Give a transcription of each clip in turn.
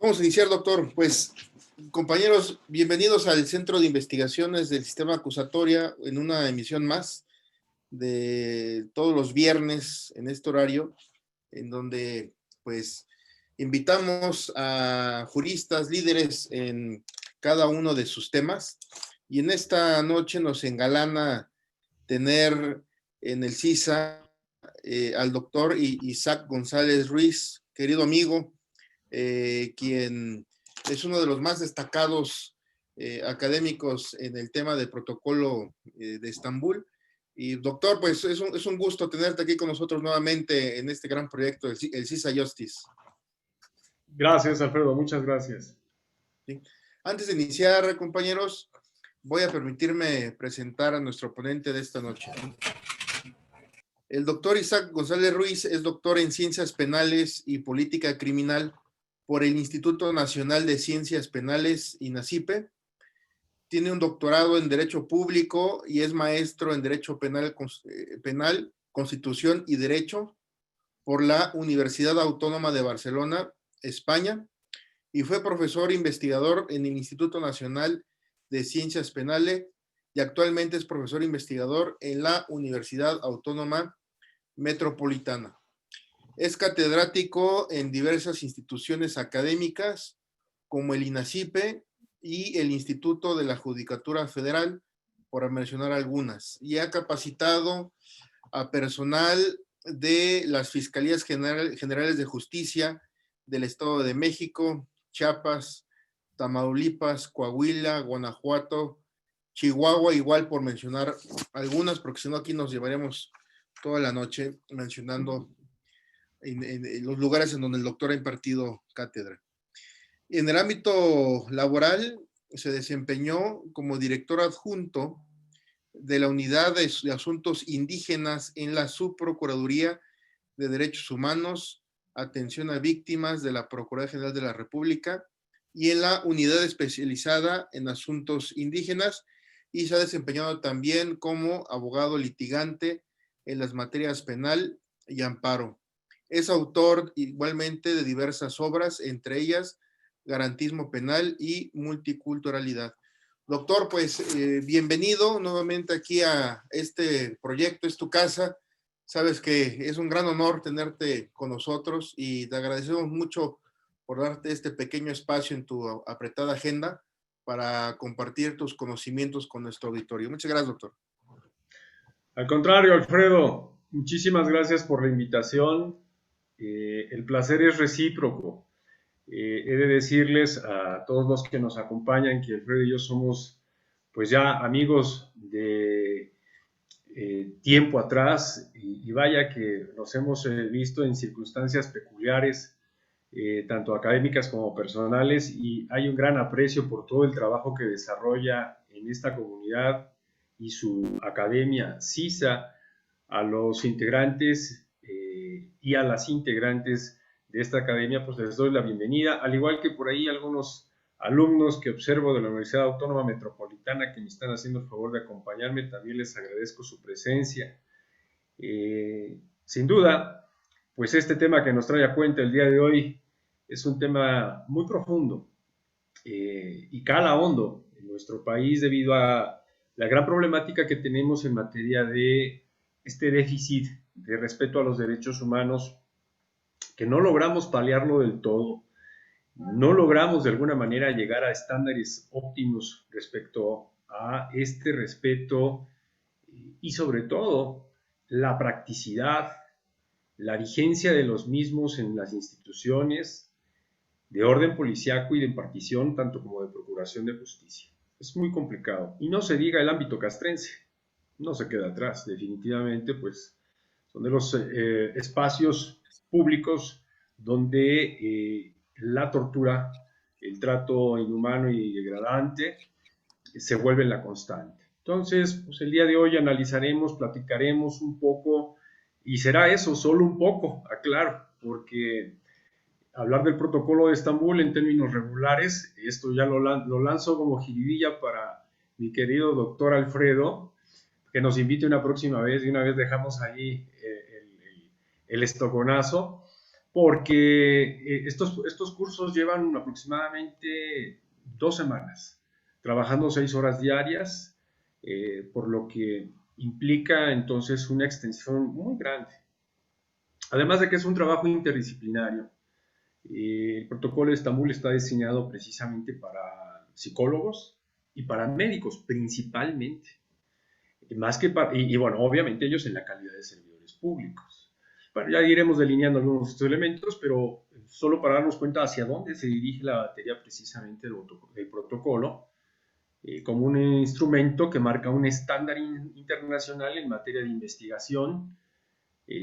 Vamos a iniciar, doctor. Pues, compañeros, bienvenidos al Centro de Investigaciones del Sistema Acusatoria en una emisión más de todos los viernes en este horario, en donde, pues, invitamos a juristas, líderes en cada uno de sus temas. Y en esta noche nos engalana tener en el CISA al doctor Isaac González Ruiz, querido amigo, quien es uno de los más destacados académicos en el tema de protocolo de Estambul. Y doctor, pues es un gusto tenerte aquí con nosotros nuevamente en este gran proyecto, el CISA Justice. Gracias, Alfredo, muchas gracias. ¿Sí? Antes de iniciar, compañeros, voy a permitirme presentar a nuestro ponente de esta noche. El doctor Isaac González Ruiz es doctor en Ciencias Penales y Política Criminal por el Instituto Nacional de Ciencias Penales, INACIPE. Tiene un doctorado en Derecho Público y es maestro en Derecho Penal, Constitución y Derecho por la Universidad Autónoma de Barcelona, España, y fue profesor investigador en el Instituto Nacional de Ciencias Penales y actualmente es profesor investigador en la Universidad Autónoma Metropolitana. Es catedrático en diversas instituciones académicas como el INACIPE y el Instituto de la Judicatura Federal, por mencionar algunas, y ha capacitado a personal de las Fiscalías Generales de Justicia del Estado de México, Chiapas, Tamaulipas, Coahuila, Guanajuato, Chihuahua, igual por mencionar algunas, porque si no aquí nos llevaremos toda la noche mencionando en los lugares en donde el doctor ha impartido cátedra. En el ámbito laboral se desempeñó como director adjunto de la Unidad de Asuntos Indígenas en la Subprocuraduría de Derechos Humanos, Atención a Víctimas de la Procuraduría General de la República y en la Unidad Especializada en Asuntos Indígenas, y se ha desempeñado también como abogado litigante en las materias penal y amparo. Es autor igualmente de diversas obras, entre ellas Garantismo Penal y Multiculturalidad. Doctor, pues bienvenido nuevamente aquí a este proyecto, es tu casa. Sabes que es un gran honor tenerte con nosotros y te agradecemos mucho por darte este pequeño espacio en tu apretada agenda para compartir tus conocimientos con nuestro auditorio. Muchas gracias, doctor. Al contrario, Alfredo, muchísimas gracias por la invitación. El placer es recíproco. He de decirles a todos los que nos acompañan que Alfredo y yo somos pues ya amigos de tiempo atrás y vaya que nos hemos visto en circunstancias peculiares, tanto académicas como personales, y hay un gran aprecio por todo el trabajo que desarrolla en esta comunidad y su academia CISA, a los integrantes y a las integrantes de esta academia, pues les doy la bienvenida, al igual que por ahí algunos alumnos que observo de la Universidad Autónoma Metropolitana que me están haciendo el favor de acompañarme, también les agradezco su presencia. Sin duda, pues este tema que nos trae a cuenta el día de hoy es un tema muy profundo y cala hondo en nuestro país debido a la gran problemática que tenemos en materia de este déficit de respeto a los derechos humanos, que no logramos paliarlo del todo, no logramos de alguna manera llegar a estándares óptimos respecto a este respeto y sobre todo la practicidad, la vigencia de los mismos en las instituciones de orden policíaco y de impartición, tanto como de procuración de justicia. Es muy complicado. Y no se diga el ámbito castrense, no se queda atrás, definitivamente, pues son de los espacios públicos donde la tortura, el trato inhumano y degradante se vuelve la constante. Entonces, pues el día de hoy analizaremos, platicaremos un poco, y será eso, solo un poco, aclaro, porque hablar del protocolo de Estambul en términos regulares, esto ya lo lanzo como jiribilla para mi querido doctor Alfredo, que nos invite una próxima vez, y una vez dejamos ahí el estoconazo, porque estos cursos llevan aproximadamente 2 semanas, trabajando 6 horas diarias, por lo que implica entonces una extensión muy grande. Además de que es un trabajo interdisciplinario, el protocolo de Estambul está diseñado precisamente para psicólogos y para médicos principalmente, más que y bueno, obviamente ellos en la calidad de servidores públicos. Bueno, ya iremos delineando algunos de estos elementos, pero solo para darnos cuenta hacia dónde se dirige la batería precisamente del protocolo, como un instrumento que marca un estándar internacional en materia de investigación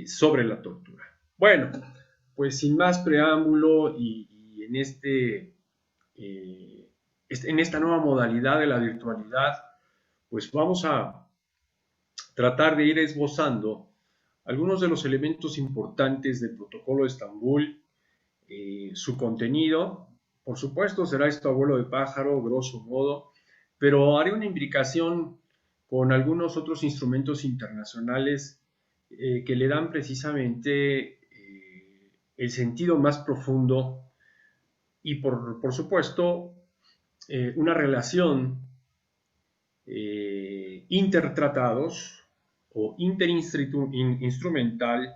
sobre la tortura. Bueno, pues sin más preámbulo y en esta nueva modalidad de la virtualidad, pues vamos a tratar de ir esbozando algunos de los elementos importantes del protocolo de Estambul, su contenido. Por supuesto, será esto a vuelo de pájaro, grosso modo, pero haré una imbricación con algunos otros instrumentos internacionales que le dan precisamente el sentido más profundo y, por supuesto, una relación intertratados o interinstrumental,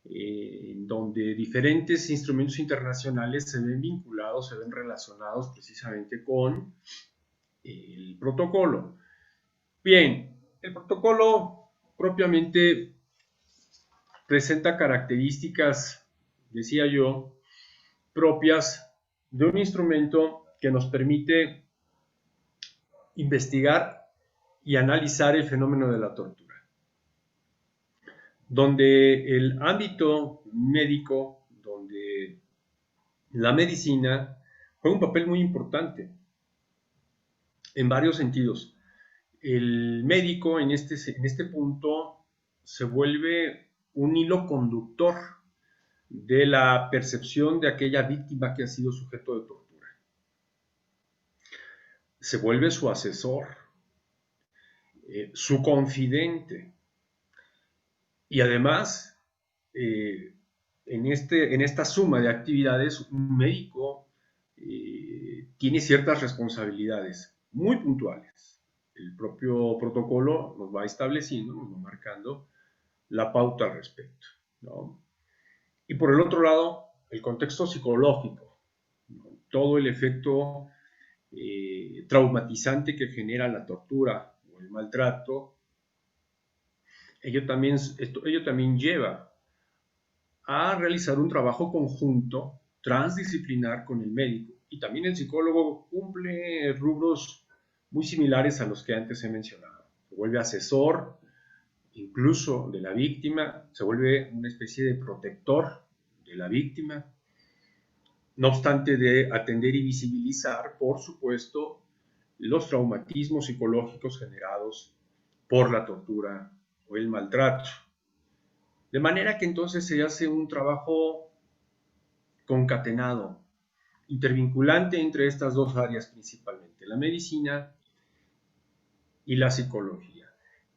donde diferentes instrumentos internacionales se ven vinculados, se ven relacionados precisamente con el protocolo. Bien, el protocolo propiamente presenta características, decía yo, propias de un instrumento que nos permite investigar y analizar el fenómeno de la tortura, donde el ámbito médico, donde la medicina juega un papel muy importante en varios sentidos. El médico en este punto se vuelve un hilo conductor de la percepción de aquella víctima que ha sido sujeto de tortura. Se vuelve su asesor, su confidente, y además en esta suma de actividades un médico tiene ciertas responsabilidades muy puntuales. El propio protocolo nos va estableciendo, nos va marcando la pauta al respecto, ¿no? Y por el otro lado, el contexto psicológico, ¿no? Todo el efecto traumatizante que genera la tortura o el maltrato, ello también lleva a realizar un trabajo conjunto transdisciplinar con el médico. Y también el psicólogo cumple rubros muy similares a los que antes he mencionado. Se vuelve asesor incluso de la víctima, se vuelve una especie de protector de la víctima, no obstante de atender y visibilizar, por supuesto, los traumatismos psicológicos generados por la tortura o el maltrato. De manera que entonces se hace un trabajo concatenado, intervinculante entre estas dos áreas principalmente, la medicina y la psicología.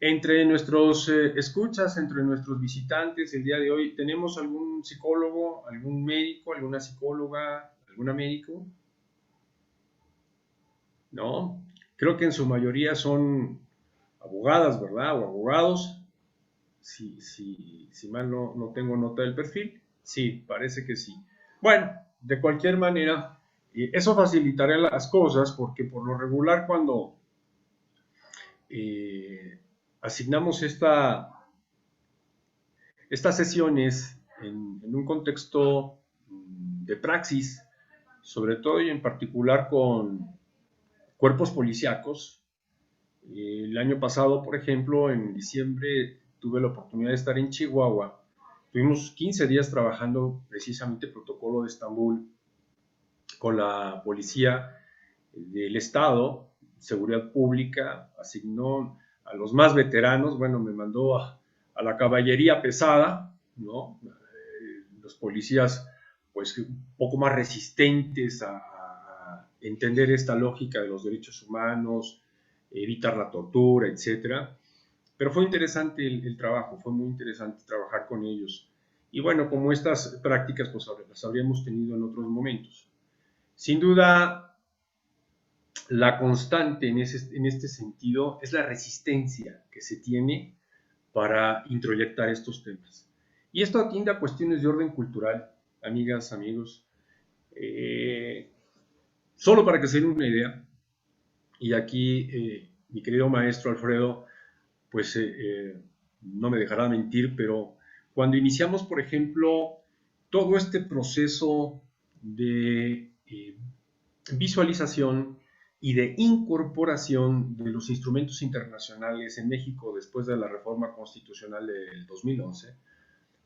Entre nuestros escuchas, entre nuestros visitantes el día de hoy, ¿tenemos algún psicólogo, algún médico, alguna psicóloga, alguna médico? ¿No? Creo que en su mayoría son abogadas, ¿verdad? O abogados. Si mal no tengo nota del perfil. Sí, parece que sí. Bueno, de cualquier manera, eso facilitará las cosas porque por lo regular cuando asignamos estas sesiones en un contexto de praxis, sobre todo y en particular con cuerpos policíacos. El año pasado, por ejemplo, en diciembre, tuve la oportunidad de estar en Chihuahua. Tuvimos 15 días trabajando precisamente el protocolo de Estambul con la policía del Estado, Seguridad Pública, asignó a los más veteranos, bueno, me mandó a la caballería pesada, ¿no? Los policías, pues, un poco más resistentes a entender esta lógica de los derechos humanos, evitar la tortura, etcétera. Pero fue interesante el trabajo, fue muy interesante trabajar con ellos. Y bueno, como estas prácticas pues las habríamos tenido en otros momentos. Sin duda, la constante en este sentido es la resistencia que se tiene para introyectar estos temas. Y esto atiende a cuestiones de orden cultural, amigas, amigos. Solo para que se den una idea, y aquí mi querido maestro Alfredo, pues no me dejará mentir, pero cuando iniciamos, por ejemplo, todo este proceso de visualización y de incorporación de los instrumentos internacionales en México después de la reforma constitucional del 2011,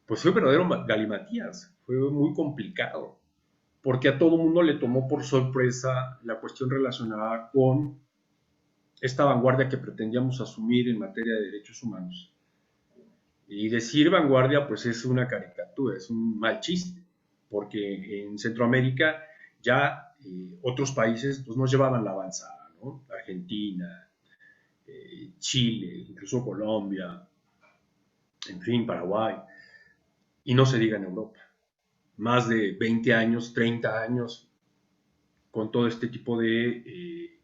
pues fue verdadero galimatías, fue muy complicado, porque a todo mundo le tomó por sorpresa la cuestión relacionada con esta vanguardia que pretendíamos asumir en materia de derechos humanos. Y decir vanguardia, pues es una caricatura, es un mal chiste, porque en Centroamérica ya otros países pues, nos llevaban la avanzada, ¿no? Argentina, Chile, incluso Colombia, en fin, Paraguay, y no se diga en Europa. Más de 20 años, 30 años, con todo este tipo de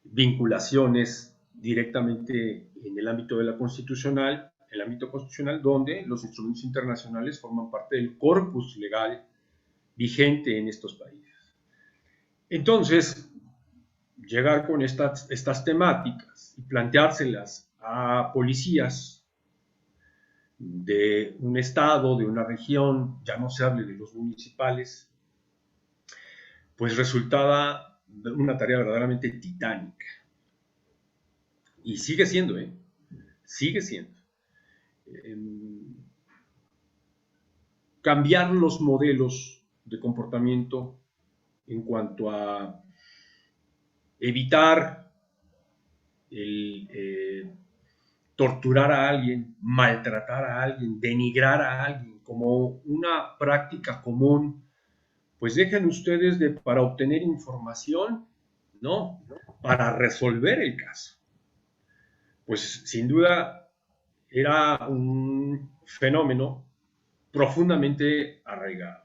vinculaciones directamente en el ámbito de la constitucional, el ámbito constitucional, donde los instrumentos internacionales forman parte del corpus legal vigente en estos países. Entonces, llegar con estas temáticas y planteárselas a policías de un estado, de una región, ya no se hable de los municipales, pues resultaba una tarea verdaderamente titánica. Y sigue siendo, sigue siendo. Cambiar los modelos de comportamiento en cuanto a evitar el torturar a alguien, maltratar a alguien, denigrar a alguien como una práctica común, pues dejen ustedes para obtener información, no, para resolver el caso. Pues sin duda era un fenómeno profundamente arraigado,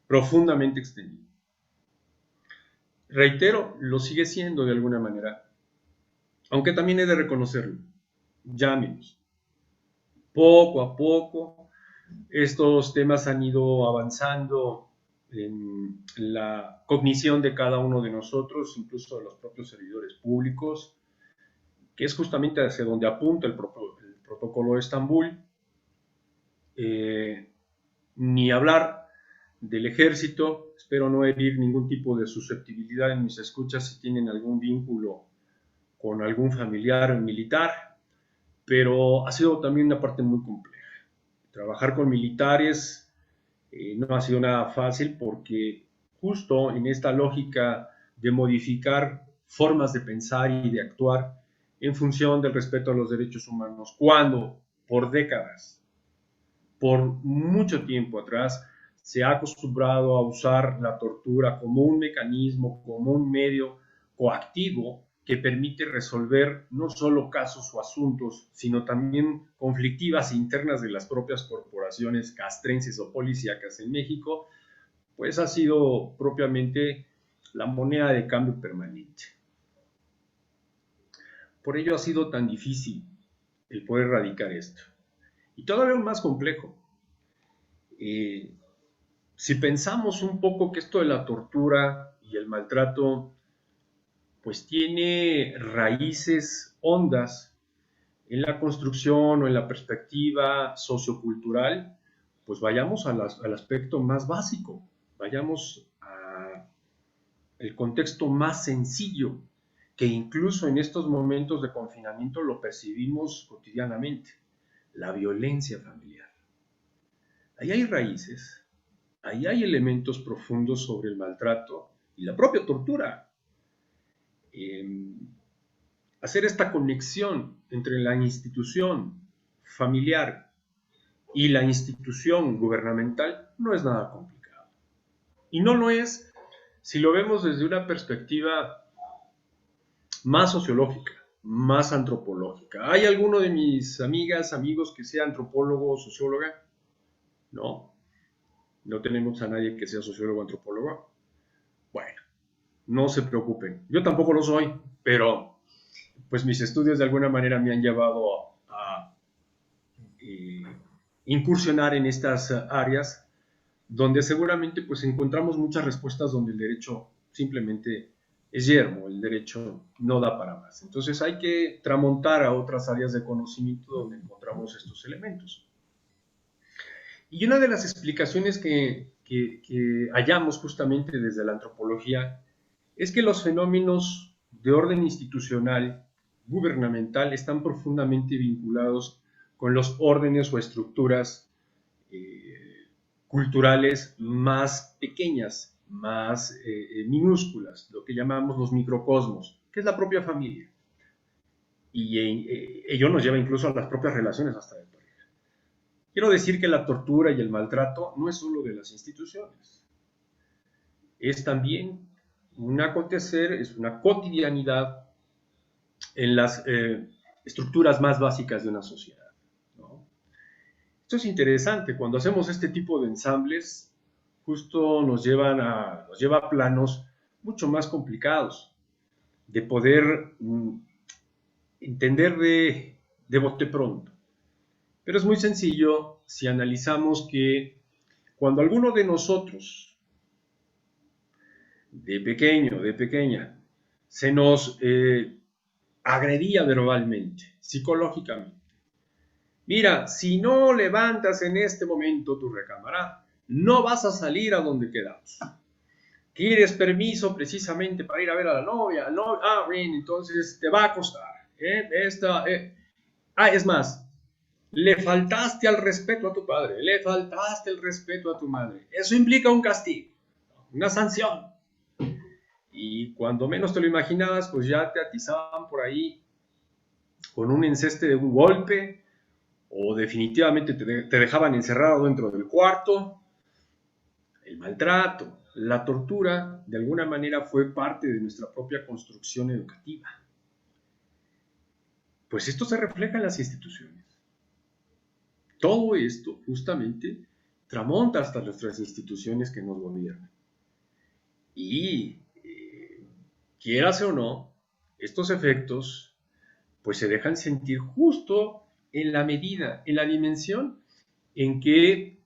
profundamente extendido. Reitero, lo sigue siendo de alguna manera, aunque también he de reconocerlo, ya menos. Poco a poco, estos temas han ido avanzando en la cognición de cada uno de nosotros, incluso de los propios servidores públicos, que es justamente hacia donde apunta el protocolo de Estambul. Ni hablar del ejército, espero no herir ningún tipo de susceptibilidad en mis escuchas si tienen algún vínculo con algún familiar militar, pero ha sido también una parte muy compleja. Trabajar con militares no ha sido nada fácil porque justo en esta lógica de modificar formas de pensar y de actuar en función del respeto a los derechos humanos, cuando por décadas, por mucho tiempo atrás, se ha acostumbrado a usar la tortura como un mecanismo, como un medio coactivo que permite resolver no solo casos o asuntos, sino también conflictivas internas de las propias corporaciones castrenses o policíacas en México, pues ha sido propiamente la moneda de cambio permanente. Por ello ha sido tan difícil el poder erradicar esto. Y todavía más complejo. Si pensamos un poco que esto de la tortura y el maltrato pues tiene raíces hondas en la construcción o en la perspectiva sociocultural, pues vayamos al aspecto más básico, vayamos al contexto más sencillo, que incluso en estos momentos de confinamiento lo percibimos cotidianamente, la violencia familiar. Ahí hay raíces, ahí hay elementos profundos sobre el maltrato y la propia tortura. Hacer esta conexión entre la institución familiar y la institución gubernamental no es nada complicado. Y no lo es si lo vemos desde una perspectiva más sociológica, más antropológica. ¿Hay alguno de mis amigas, amigos que sea antropólogo o socióloga? ¿no? No tenemos a nadie que sea sociólogo o antropólogo. Bueno, no se preocupen. Yo tampoco lo soy, pero pues mis estudios de alguna manera me han llevado a eh, incursionar en estas áreas donde seguramente pues encontramos muchas respuestas donde el derecho simplemente es yermo, el derecho no da para más. Entonces hay que tramontar a otras áreas de conocimiento donde encontramos estos elementos. Y una de las explicaciones que hallamos justamente desde la antropología es que los fenómenos de orden institucional, gubernamental, están profundamente vinculados con los órdenes o estructuras culturales más pequeñas, más minúsculas, lo que llamamos los microcosmos, que es la propia familia. Y ello nos lleva incluso a las propias relaciones hasta de pareja. Quiero decir que la tortura y el maltrato no es solo de las instituciones, es también un acontecer, es una cotidianidad en las estructuras más básicas de una sociedad, ¿no? Esto es interesante, cuando hacemos este tipo de ensambles, justo nos lleva a planos mucho más complicados, de poder entender de bote pronto. Pero es muy sencillo si analizamos que cuando alguno de nosotros, de pequeño, de pequeña, se nos agredía verbalmente, psicológicamente. Mira, si no levantas en este momento tu recámara, no vas a salir a donde quedamos. ¿Quieres permiso precisamente para ir a ver a la novia? No, bien, entonces te va a costar. Es más, le faltaste al respeto a tu padre, le faltaste el respeto a tu madre. Eso implica un castigo, una sanción. Y cuando menos te lo imaginabas, pues ya te atizaban por ahí con un enceste de un golpe, o definitivamente te dejaban encerrado dentro del cuarto. El maltrato, la tortura, de alguna manera fue parte de nuestra propia construcción educativa. Pues esto se refleja en las instituciones. Todo esto justamente tramonta hasta nuestras instituciones que nos gobiernan. Y quieras o no, estos efectos pues se dejan sentir justo en la medida, en la dimensión en que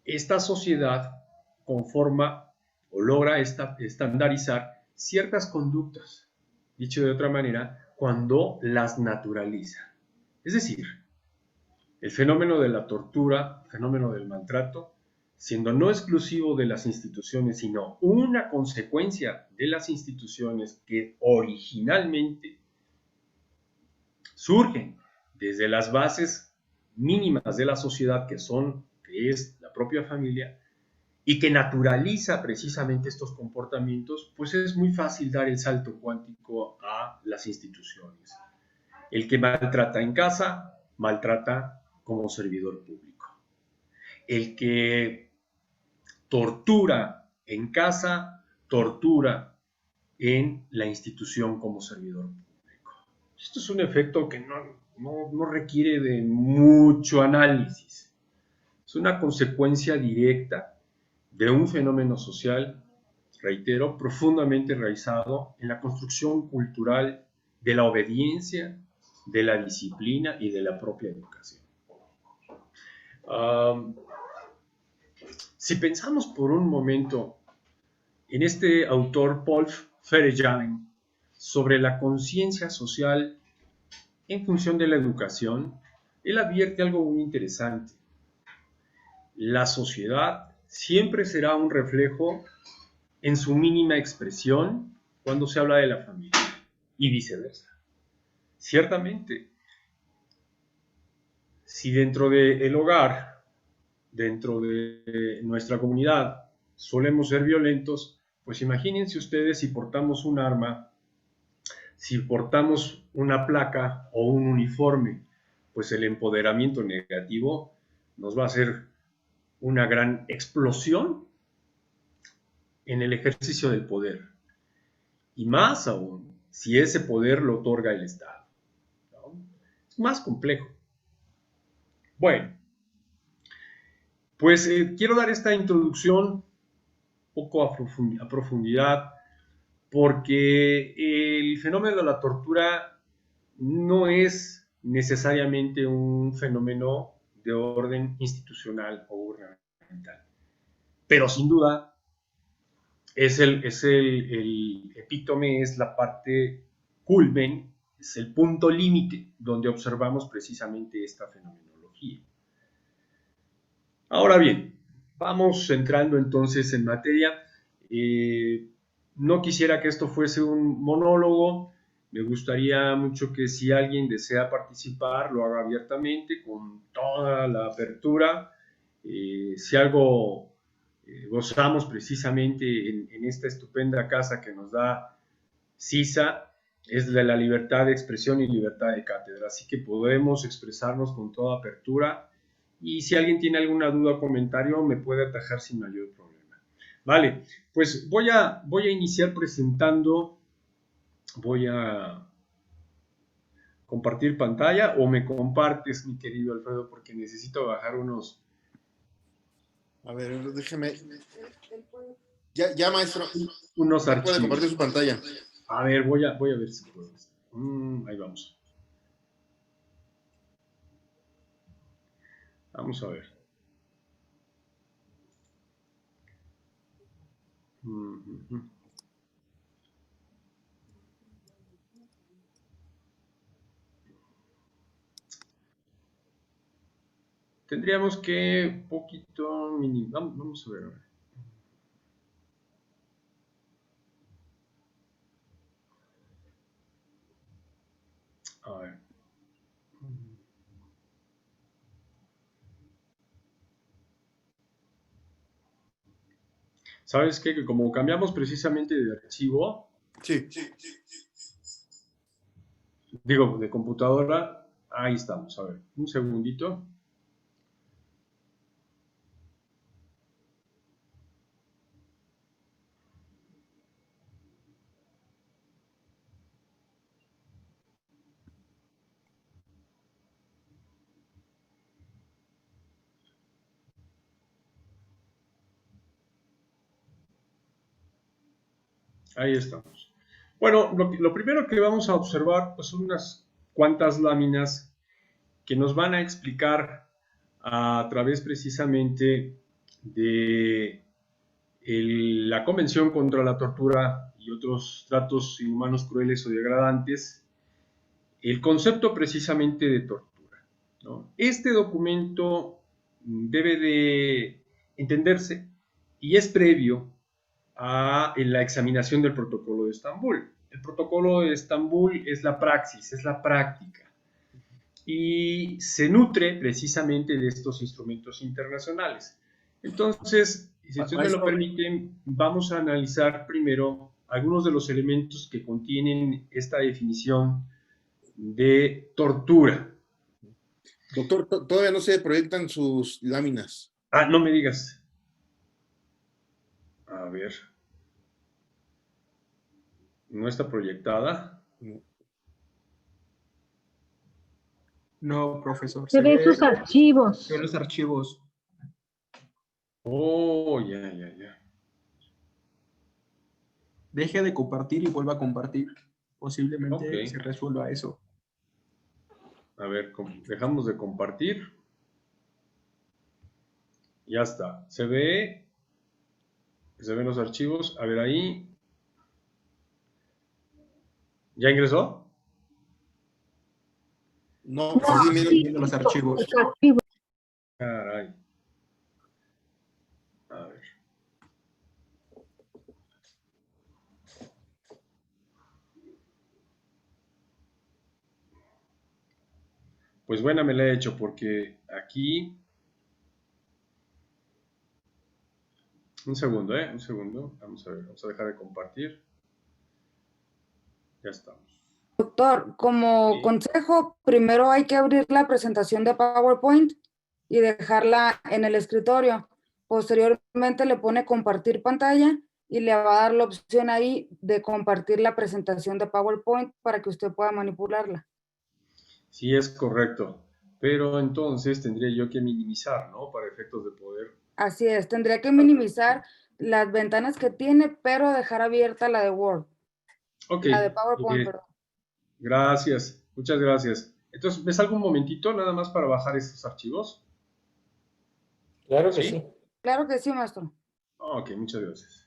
esta sociedad conforma o logra estandarizar ciertas conductas, dicho de otra manera, cuando las naturaliza. Es decir, el fenómeno de la tortura, el fenómeno del maltrato, siendo no exclusivo de las instituciones, sino una consecuencia de las instituciones que originalmente surgen desde las bases mínimas de la sociedad que es la propia familia, y que naturaliza precisamente estos comportamientos, pues es muy fácil dar el salto cuántico a las instituciones. El que maltrata en casa, maltrata como servidor público. El que tortura en casa, tortura en la institución como servidor público. Esto es un efecto que no requiere de mucho análisis. Es una consecuencia directa de un fenómeno social, reitero, profundamente enraizado en la construcción cultural de la obediencia, de la disciplina y de la propia educación. Si pensamos por un momento en este autor Paul Feyerabend sobre la conciencia social en función de la educación, él advierte algo muy interesante. La sociedad siempre será un reflejo en su mínima expresión cuando se habla de la familia y viceversa. Ciertamente, si dentro del hogar, dentro de nuestra comunidad, solemos ser violentos, pues imagínense ustedes si portamos un arma, si portamos una placa o un uniforme, pues el empoderamiento negativo nos va a hacer una gran explosión en el ejercicio del poder. Y más aún, si ese poder lo otorga el Estado, ¿no? Es más complejo. Bueno, Pues quiero dar esta introducción un poco a profundidad, porque el fenómeno de la tortura no es necesariamente un fenómeno de orden institucional o gubernamental, pero sin duda es el epítome, es la parte culmen, es el punto límite donde observamos precisamente esta fenomenología. Ahora bien, vamos entrando entonces en materia. No quisiera que esto fuese un monólogo. Me gustaría mucho que si alguien desea participar, lo haga abiertamente, con toda la apertura. Si algo gozamos precisamente en esta estupenda casa que nos da CISA, es de la libertad de expresión y libertad de cátedra. Así que podemos expresarnos con toda apertura. Y si alguien tiene alguna duda o comentario, me puede atajar sin mayor problema. Vale, pues voy a iniciar presentando, voy a compartir pantalla, o me compartes, mi querido Alfredo, porque necesito bajar unos... A ver, déjeme. Ya maestro. Unos Ya archivos. puede compartir su pantalla. A ver, voy a ver si puedo. Ahí vamos. Vamos a ver. Tendríamos que poquito vamos a ver. A ver. ¿Sabes qué? Que como cambiamos precisamente de archivo, Sí. digo, de computadora, ahí estamos. A ver, un segundito. Ahí estamos. Bueno, lo primero que vamos a observar pues, son unas cuantas láminas que nos van a explicar a través precisamente de la Convención contra la Tortura y otros tratos inhumanos, crueles o degradantes, el concepto precisamente de tortura, ¿no? Este documento debe de entenderse y es previo a la examinación del Protocolo de Estambul. El Protocolo de Estambul es la praxis, es la práctica, y se nutre precisamente de estos instrumentos internacionales. Entonces, si ustedes me lo permiten, vamos a analizar primero algunos de los elementos que contienen esta definición de tortura. Doctor, todavía no se proyectan sus láminas. Ah, no me digas. A ver. ¿No está proyectada? No, profesor. Se ve sus archivos. Se ve los archivos. Oh, ya. Deje de compartir y vuelva a compartir. Posiblemente se resuelva eso. A ver, dejamos de compartir. Ya está. Se ven los archivos. A ver ahí. ¿Ya ingresó? No, sí, viendo los archivos. Caray. A ver. Pues buena me la he hecho porque aquí... Un segundo. Vamos a ver, vamos a dejar de compartir. Ya estamos. Doctor, como consejo, primero hay que abrir la presentación de PowerPoint y dejarla en el escritorio. Posteriormente le pone compartir pantalla y le va a dar la opción ahí de compartir la presentación de PowerPoint para que usted pueda manipularla. Sí, es correcto. pero entonces tendría yo que minimizar, ¿no? Para efectos de poder. Así es, tendría que minimizar las ventanas que tiene, pero dejar abierta la de Word, Ok, la de PowerPoint, eh, perdón. gracias, muchas gracias. Entonces, ¿me salgo un momentito nada más para bajar estos archivos? Claro que ¿Sí? sí. Claro que sí, maestro. Ok, muchas gracias.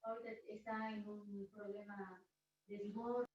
Ahorita está en un problema de divorcio.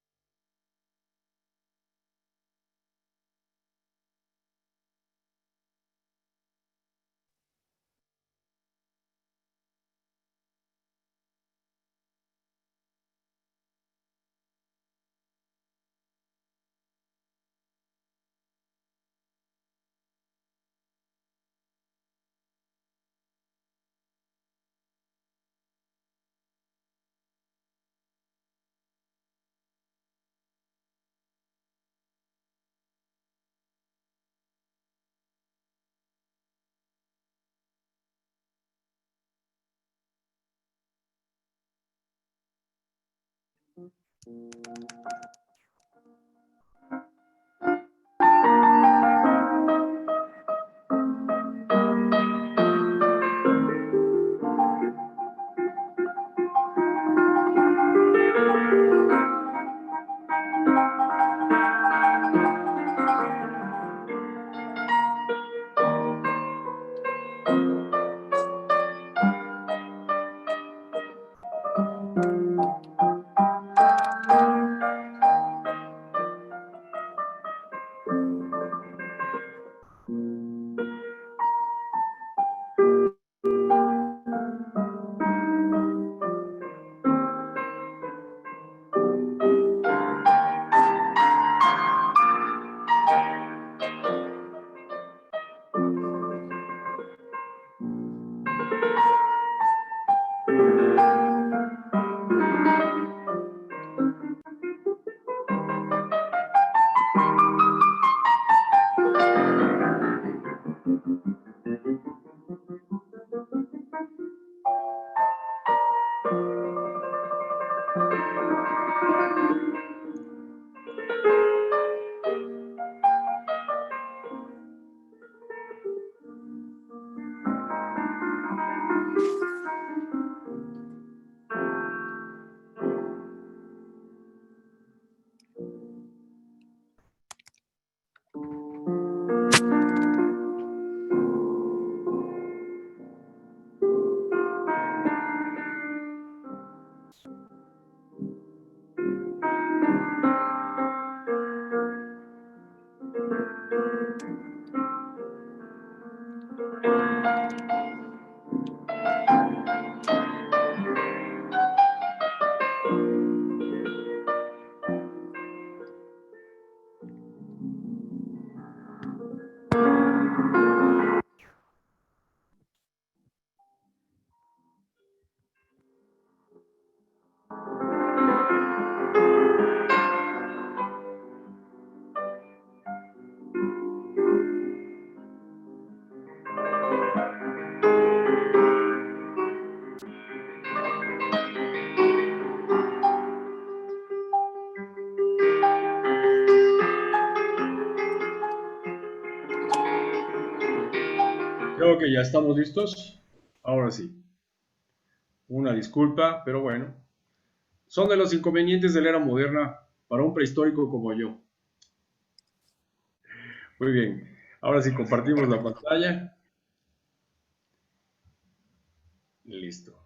Creo que ya estamos listos. Ahora sí. Una disculpa, pero bueno. Son de los inconvenientes de la era moderna para un prehistórico como yo. Muy bien. Ahora sí, compartimos la pantalla. Listo.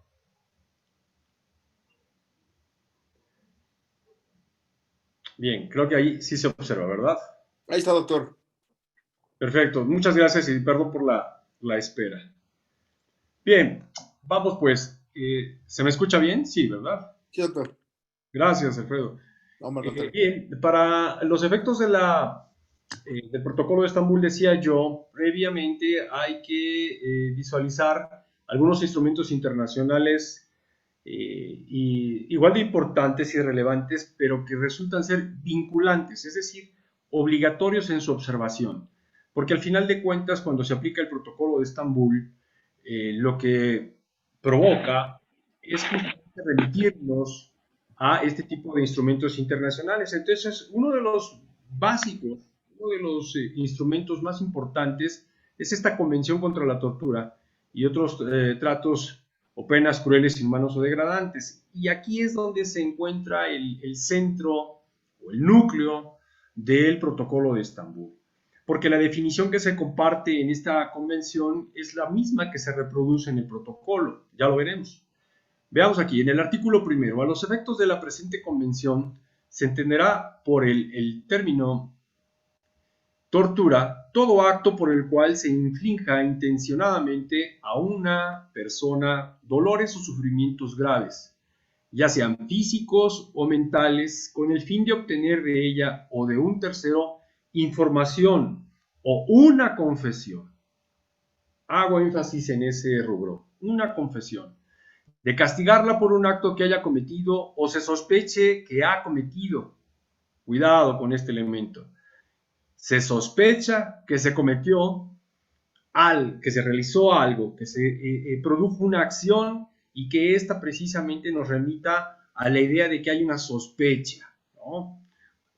Bien, creo que ahí sí se observa, ¿verdad? Ahí está, doctor. Perfecto. Muchas gracias y perdón por la espera. Bien, vamos pues. ¿Se me escucha bien? Sí, ¿verdad? Sí, doctor. Gracias, Alfredo. Vamos, doctor. Bien, para los efectos del protocolo de Estambul, decía yo, previamente hay que visualizar algunos instrumentos internacionales igual de importantes y relevantes, pero que resultan ser vinculantes, es decir, obligatorios en su observación. Porque al final de cuentas, cuando se aplica el protocolo de Estambul, lo que provoca es justamente remitirnos a este tipo de instrumentos internacionales. Entonces, uno de los básicos, uno de los instrumentos más importantes es esta Convención contra la Tortura y otros tratos o penas crueles, inhumanos o degradantes. Y aquí es donde se encuentra el centro o el núcleo del protocolo de Estambul. Porque la definición que se comparte en esta convención es la misma que se reproduce en el protocolo. Ya lo veremos. Veamos aquí, en el artículo primero, a los efectos de la presente convención se entenderá por el término tortura todo acto por el cual se inflinja intencionadamente a una persona dolores o sufrimientos graves, ya sean físicos o mentales, con el fin de obtener de ella o de un tercero información o una confesión. Hago énfasis en ese rubro, una confesión. De castigarla por un acto que haya cometido o se sospeche que ha cometido. Cuidado con este elemento. Se sospecha que se cometió que se realizó algo, que se produjo una acción y que esta precisamente nos remita a la idea de que hay una sospecha, ¿no?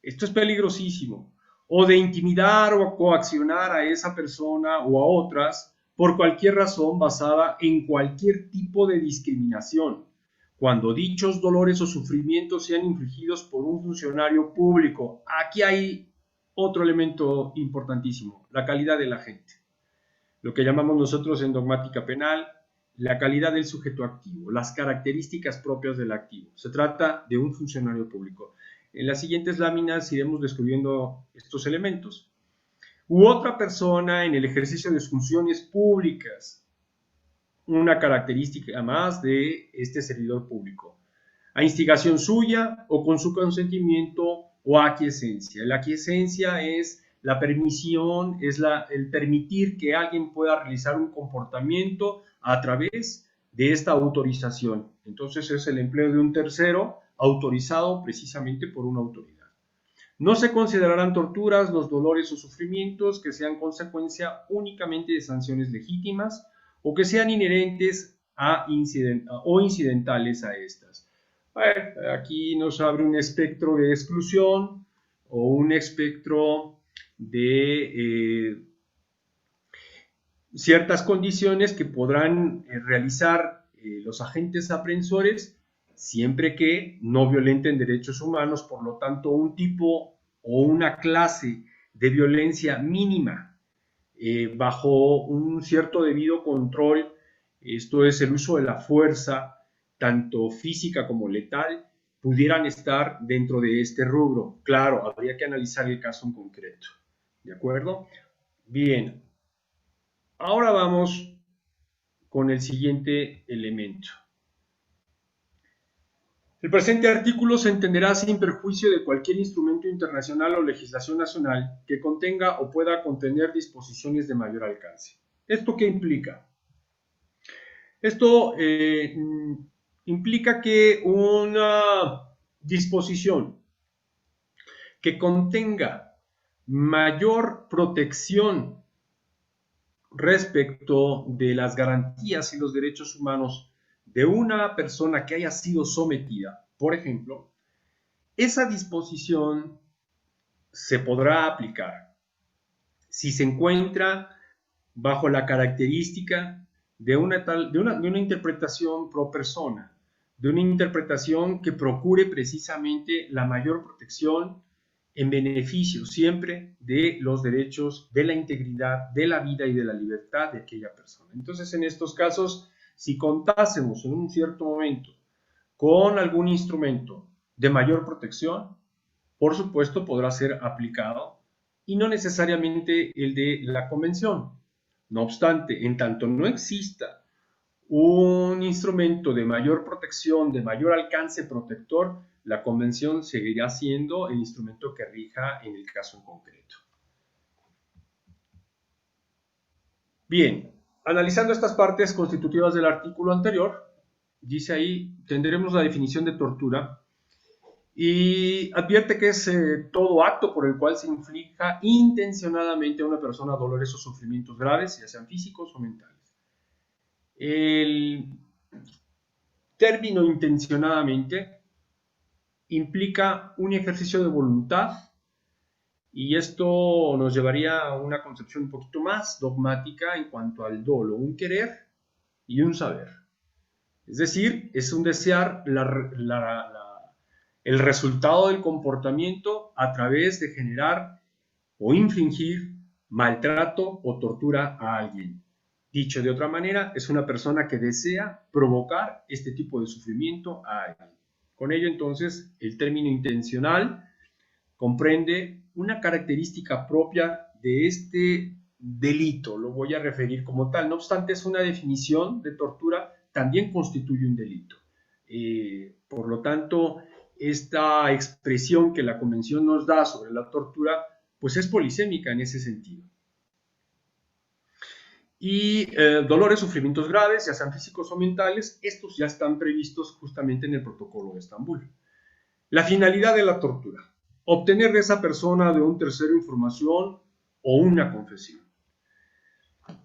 Esto es peligrosísimo. O de intimidar o coaccionar a esa persona o a otras por cualquier razón basada en cualquier tipo de discriminación, cuando dichos dolores o sufrimientos sean infligidos por un funcionario público. Aquí hay otro elemento importantísimo, la calidad del agente. Lo que llamamos nosotros en dogmática penal, la calidad del sujeto activo, las características propias del activo. Se trata de un funcionario público. En las siguientes láminas iremos descubriendo estos elementos. U otra persona en el ejercicio de sus funciones públicas, una característica más de este servidor público. A instigación suya o con su consentimiento o aquiescencia. La aquiescencia es la permisión, es el permitir que alguien pueda realizar un comportamiento a través de esta autorización. Entonces es el empleo de un tercero autorizado precisamente por una autoridad. No se considerarán torturas los dolores o sufrimientos que sean consecuencia únicamente de sanciones legítimas o que sean inherentes o incidentales a estas. Aquí nos abre un espectro de exclusión o un espectro de ciertas condiciones que podrán realizar los agentes aprensores siempre que no violenten derechos humanos, por lo tanto un tipo o una clase de violencia mínima bajo un cierto debido control. Esto es el uso de la fuerza, tanto física como letal, pudieran estar dentro de este rubro. Claro, habría que analizar el caso en concreto. ¿De acuerdo? Bien. Ahora vamos con el siguiente elemento. El presente artículo se entenderá sin perjuicio de cualquier instrumento internacional o legislación nacional que contenga o pueda contener disposiciones de mayor alcance. ¿Esto qué implica? Esto implica que una disposición que contenga mayor protección respecto de las garantías y los derechos humanos de una persona que haya sido sometida, por ejemplo, esa disposición se podrá aplicar si se encuentra bajo la característica de una interpretación pro persona, de una interpretación que procure precisamente la mayor protección en beneficio siempre de los derechos, de la integridad, de la vida y de la libertad de aquella persona. Entonces, en estos casos, si contásemos en un cierto momento con algún instrumento de mayor protección, por supuesto podrá ser aplicado y no necesariamente el de la convención. No obstante, en tanto no exista un instrumento de mayor protección, de mayor alcance protector, la convención seguirá siendo el instrumento que rija en el caso en concreto. Bien, analizando estas partes constitutivas del artículo anterior, dice ahí, tendremos la definición de tortura y advierte que es todo acto por el cual se inflija intencionadamente a una persona dolores o sufrimientos graves, ya sean físicos o mentales. El término intencionadamente implica un ejercicio de voluntad y esto nos llevaría a una concepción un poquito más dogmática en cuanto al dolo, un querer y un saber. Es decir, es un desear el resultado del comportamiento a través de generar o infligir maltrato o tortura a alguien. Dicho de otra manera, es una persona que desea provocar este tipo de sufrimiento a alguien. Con ello, entonces, el término intencional comprende una característica propia de este delito, lo voy a referir como tal. No obstante, es una definición de tortura, también constituye un delito. Por lo tanto, esta expresión que la Convención nos da sobre la tortura, pues es polisémica en ese sentido. Y dolores, sufrimientos graves, ya sean físicos o mentales, estos ya están previstos justamente en el Protocolo de Estambul. La finalidad de la tortura: obtener de esa persona de un tercero información o una confesión.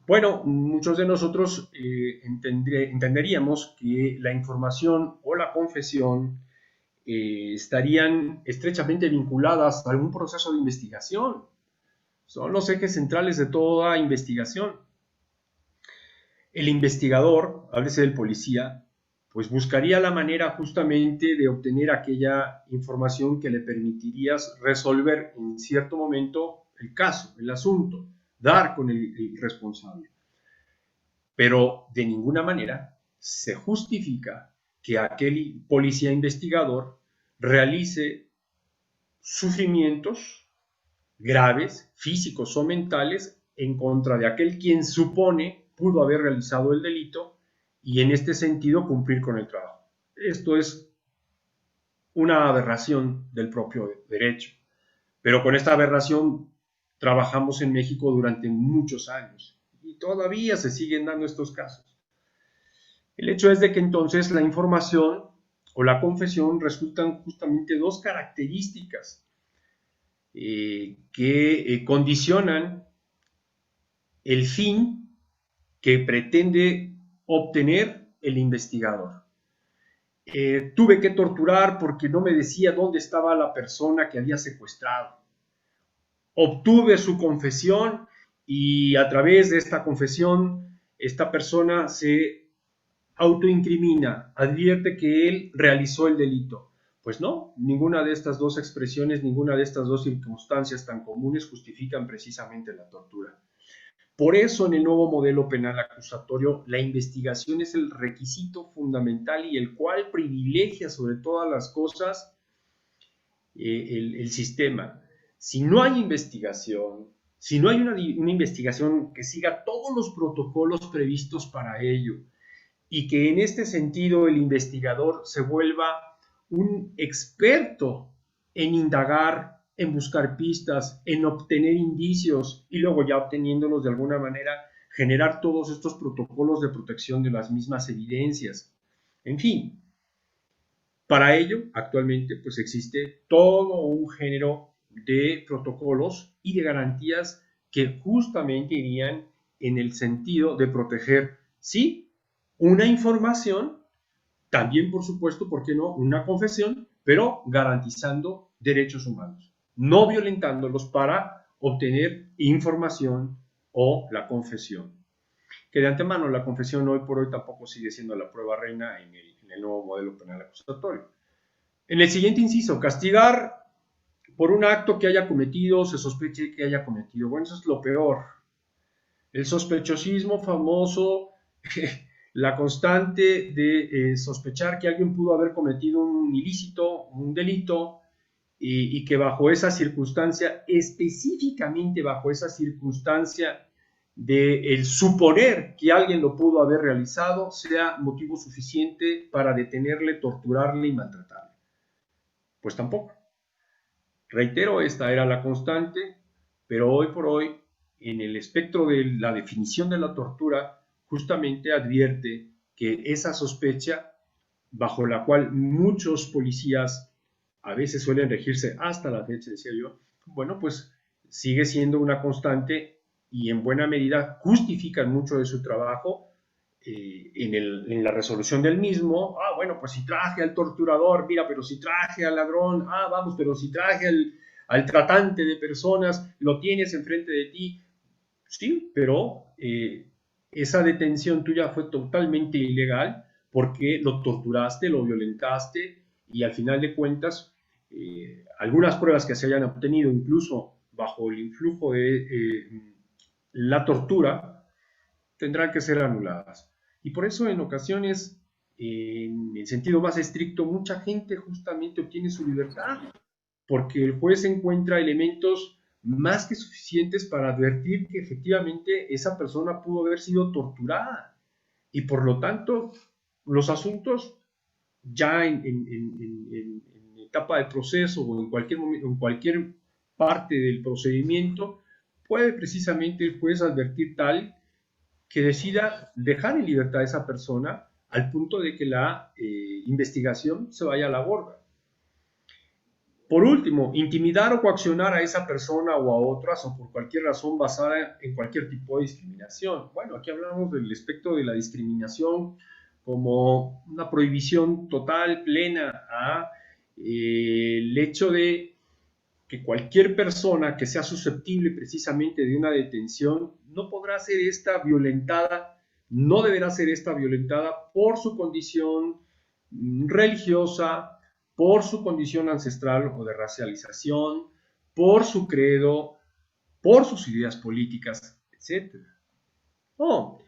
Bueno, muchos de nosotros entenderíamos que la información o la confesión estarían estrechamente vinculadas a algún proceso de investigación. Son los ejes centrales de toda investigación. El investigador, háblese del policía, pues buscaría la manera justamente de obtener aquella información que le permitiría resolver en cierto momento el caso, el asunto, dar con el responsable. Pero de ninguna manera se justifica que aquel policía investigador realice sufrimientos graves, físicos o mentales, en contra de aquel quien supone pudo haber realizado el delito y en este sentido cumplir con el trabajo. Esto es una aberración del propio derecho, pero con esta aberración trabajamos en México durante muchos años y todavía se siguen dando estos casos. El hecho es de que entonces la información o la confesión resultan justamente dos características que condicionan el fin que pretende obtener el investigador. Tuve que torturar porque no me decía dónde estaba la persona que había secuestrado. Obtuve su confesión y a través de esta confesión esta persona se autoincrimina, advierte que él realizó el delito. Pues no, ninguna de estas dos expresiones, ninguna de estas dos circunstancias tan comunes justifican precisamente la tortura. Por eso en el nuevo modelo penal acusatorio la investigación es el requisito fundamental y el cual privilegia sobre todas las cosas el sistema. Si no hay investigación, si no hay una investigación que siga todos los protocolos previstos para ello y que en este sentido el investigador se vuelva un experto en indagar, en buscar pistas, en obtener indicios y luego ya obteniéndolos de alguna manera generar todos estos protocolos de protección de las mismas evidencias. En fin, para ello actualmente pues existe todo un género de protocolos y de garantías que justamente irían en el sentido de proteger, sí, una información, también por supuesto, ¿por qué no?, una confesión, pero garantizando derechos humanos, no violentándolos para obtener información o la confesión. Que de antemano la confesión hoy por hoy tampoco sigue siendo la prueba reina en el nuevo modelo penal acusatorio. En el siguiente inciso, castigar por un acto que haya cometido, se sospeche que haya cometido. Bueno, eso es lo peor. El sospechosismo famoso, la constante de sospechar que alguien pudo haber cometido un ilícito, un delito, y que bajo esa circunstancia, específicamente bajo esa circunstancia de el suponer que alguien lo pudo haber realizado, sea motivo suficiente para detenerle, torturarle y maltratarle. Pues tampoco. Reitero, esta era la constante, pero hoy por hoy, en el espectro de la definición de la tortura, justamente advierte que esa sospecha, bajo la cual muchos policías a veces suelen regirse hasta la fecha, decía yo, bueno, pues sigue siendo una constante y en buena medida justifican mucho de su trabajo en la resolución del mismo. Ah, bueno, pues si traje al torturador, mira, pero si traje al ladrón, ah, vamos, pero si traje al tratante de personas, lo tienes enfrente de ti. Sí, pero esa detención tuya fue totalmente ilegal porque lo torturaste, lo violentaste y al final de cuentas algunas pruebas que se hayan obtenido incluso bajo el influjo de la tortura tendrán que ser anuladas. Y por eso en ocasiones, en el sentido más estricto, mucha gente justamente obtiene su libertad porque el juez encuentra elementos más que suficientes para advertir que efectivamente esa persona pudo haber sido torturada y por lo tanto los asuntos ya en etapa de proceso o en cualquier momento, en cualquier parte del procedimiento, puede precisamente el juez advertir tal que decida dejar en libertad a esa persona al punto de que la investigación se vaya a la borda. Por último, intimidar o coaccionar a esa persona o a otras o por cualquier razón basada en cualquier tipo de discriminación. Bueno, aquí hablamos del espectro de la discriminación como una prohibición total, plena, a el hecho de que cualquier persona que sea susceptible precisamente de una detención no podrá ser esta violentada, no deberá ser esta violentada por su condición religiosa, por su condición ancestral o de racialización, por su credo, por sus ideas políticas, etc. Oh,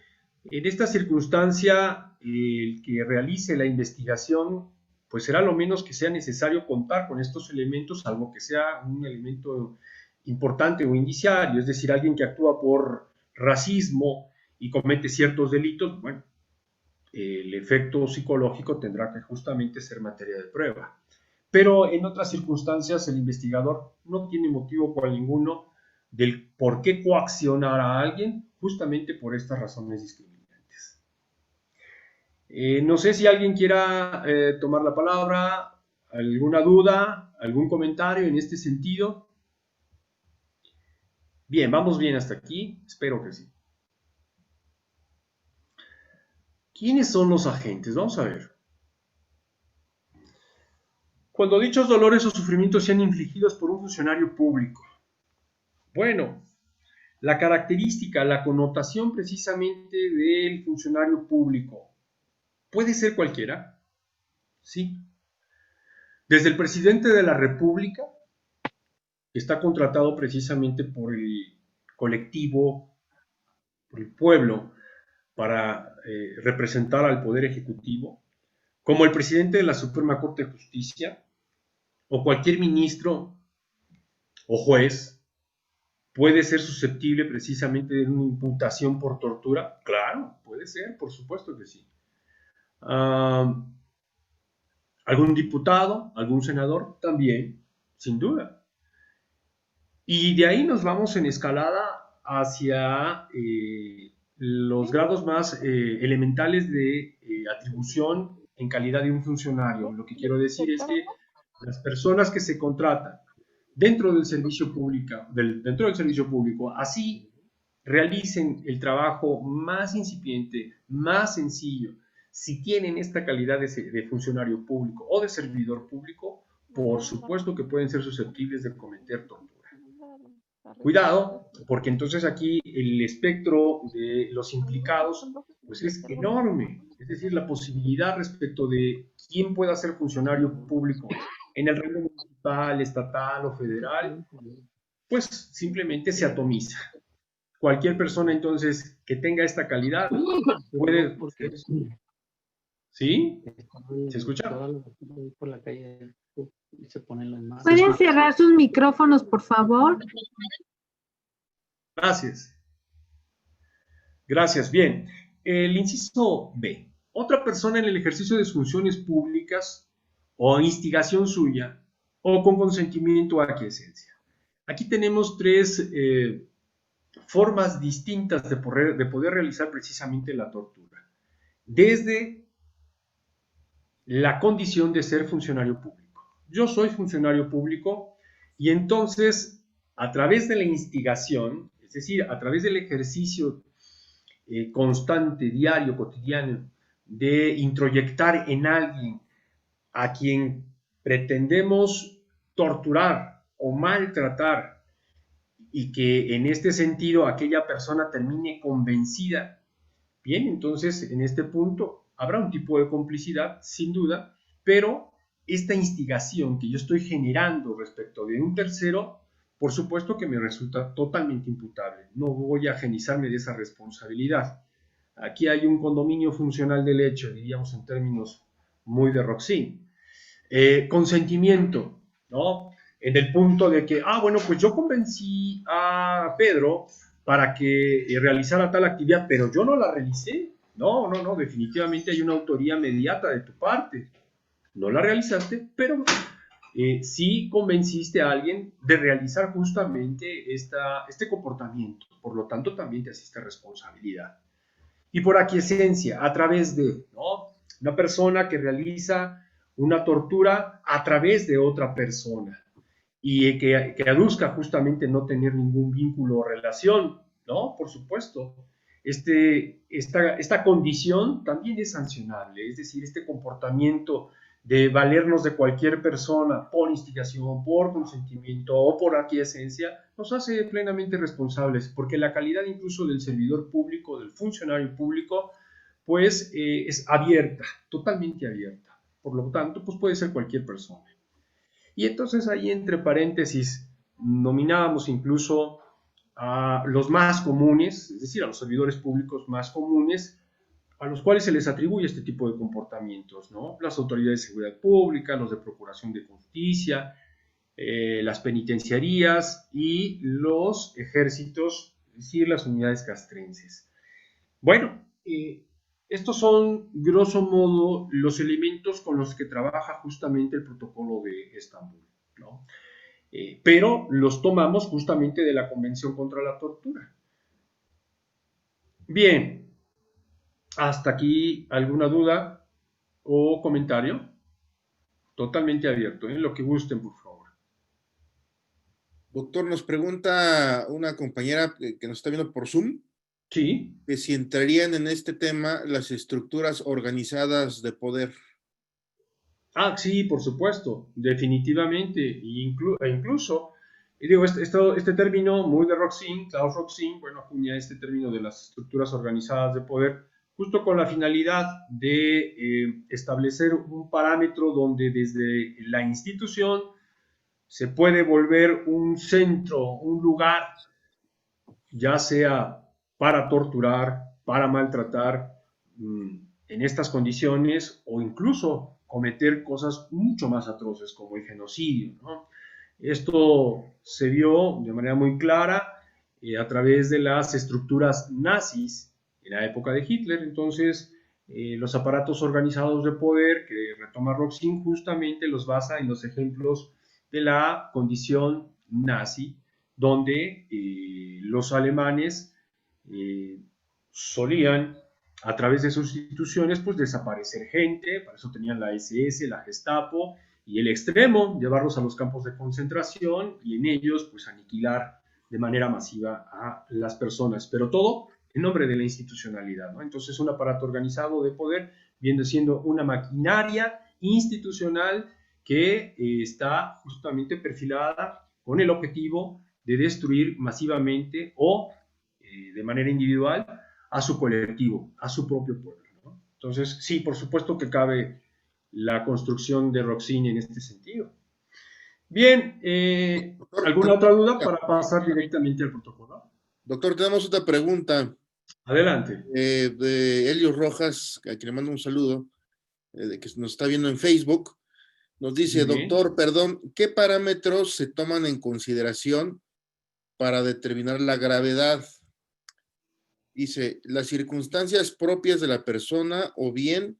en esta circunstancia, el que realice la investigación, pues será lo menos que sea necesario contar con estos elementos, salvo que sea un elemento importante o indiciario, es decir, alguien que actúa por racismo y comete ciertos delitos, bueno, el efecto psicológico tendrá que justamente ser materia de prueba. Pero en otras circunstancias el investigador no tiene motivo cual ninguno del por qué coaccionar a alguien justamente por estas razones discriminantes. No sé si alguien quiera tomar la palabra, alguna duda, algún comentario en este sentido. Bien, vamos bien hasta aquí, espero que sí. ¿Quiénes son los agentes? Vamos a ver. Cuando dichos dolores o sufrimientos sean infligidos por un funcionario público. Bueno, la característica, la connotación precisamente del funcionario público puede ser cualquiera, sí. Desde el presidente de la República, que está contratado precisamente por el colectivo, por el pueblo, para representar al Poder Ejecutivo, como el presidente de la Suprema Corte de Justicia, o cualquier ministro o juez, puede ser susceptible precisamente de una imputación por tortura. Claro, puede ser, por supuesto que sí. ¿Algún diputado, algún senador? También, sin duda. Y de ahí nos vamos en escalada hacia los grados más elementales de atribución en calidad de un funcionario. Lo que quiero decir es que las personas que se contratan dentro del servicio público, así realicen el trabajo más incipiente, más sencillo, si tienen esta calidad de funcionario público o de servidor público, por supuesto que pueden ser susceptibles de cometer tortura. Cuidado, porque entonces aquí el espectro de los implicados pues es enorme. Es decir, la posibilidad respecto de quién pueda ser funcionario público en el rango municipal, estatal o federal, pues simplemente se atomiza. Cualquier persona entonces que tenga esta calidad puede... ¿Sí? ¿Se escucha? ¿Pueden cerrar sus micrófonos, por favor? Gracias. Gracias. Bien. El inciso B. Otra persona en el ejercicio de sus funciones públicas o a instigación suya o con consentimiento o aquiescencia. Aquí tenemos tres formas distintas de poder realizar precisamente la tortura. Desde la condición de ser funcionario público. Yo soy funcionario público y entonces a través de la instigación, es decir, a través del ejercicio constante, diario, cotidiano, de introyectar en alguien a quien pretendemos torturar o maltratar y que en este sentido aquella persona termine convencida, bien, entonces en este punto habrá un tipo de complicidad, sin duda, pero esta instigación que yo estoy generando respecto de un tercero, por supuesto que me resulta totalmente imputable. No voy a ajenizarme de esa responsabilidad. Aquí hay un condominio funcional del hecho, diríamos en términos muy de Roxin. Consentimiento, ¿no? En el punto de que, bueno, pues yo convencí a Pedro para que realizara tal actividad, pero yo no la realicé. No, definitivamente hay una autoría mediata de tu parte. No la realizaste, pero sí convenciste a alguien de realizar justamente este comportamiento. Por lo tanto, también te asiste responsabilidad. Y por aquiescencia, a través de, ¿no?, una persona que realiza una tortura a través de otra persona y que aduzca justamente no tener ningún vínculo o relación, ¿no? Por supuesto. Esta condición también es sancionable, es decir, este comportamiento de valernos de cualquier persona por instigación, por consentimiento o por aquiescencia, nos hace plenamente responsables, porque la calidad incluso del servidor público, del funcionario público, pues es abierta, totalmente abierta. Por lo tanto, pues puede ser cualquier persona. Y entonces ahí entre paréntesis nominábamos incluso a los más comunes, es decir, a los servidores públicos más comunes, a los cuales se les atribuye este tipo de comportamientos, ¿no? Las autoridades de seguridad pública, los de procuración de justicia, las penitenciarías y los ejércitos, es decir, las unidades castrenses. Bueno, estos son, grosso modo, los elementos con los que trabaja justamente el protocolo de Estambul, ¿no? Pero los tomamos justamente de la Convención contra la Tortura. Bien, hasta aquí, ¿alguna duda o comentario? Totalmente abierto, lo que gusten, por favor. Doctor, nos pregunta una compañera que nos está viendo por Zoom. Sí. Que si entrarían en este tema las estructuras organizadas de poder. Sí, por supuesto, definitivamente, incluso, digo, este término muy de Roxin, Klaus Roxin, bueno, acuña este término de las estructuras organizadas de poder, justo con la finalidad de establecer un parámetro donde desde la institución se puede volver un centro, un lugar, ya sea para torturar, para maltratar en estas condiciones o incluso cometer cosas mucho más atroces como el genocidio, ¿no? Esto se vio de manera muy clara a través de las estructuras nazis en la época de Hitler. Entonces, los aparatos organizados de poder que retoma Roxin justamente los basa en los ejemplos de la condición nazi, donde los alemanes solían, a través de sus instituciones, pues desaparecer gente. Para eso tenían la SS, la Gestapo, y el extremo, llevarlos a los campos de concentración y en ellos, pues aniquilar de manera masiva a las personas, pero todo en nombre de la institucionalidad, ¿no? Entonces, un aparato organizado de poder viene siendo una maquinaria institucional que está justamente perfilada con el objetivo de destruir masivamente o de manera individual a su colectivo, a su propio pueblo, ¿no? Entonces, sí, por supuesto que cabe la construcción de Roxini en este sentido. Bien, ¿alguna otra duda para pasar directamente al protocolo? Doctor, tenemos otra pregunta Adelante. de Elio Rojas, a quien le mando un saludo, que nos está viendo en Facebook. Nos dice, doctor, perdón, ¿qué parámetros se toman en consideración para determinar la gravedad? Dice, las circunstancias propias de la persona o bien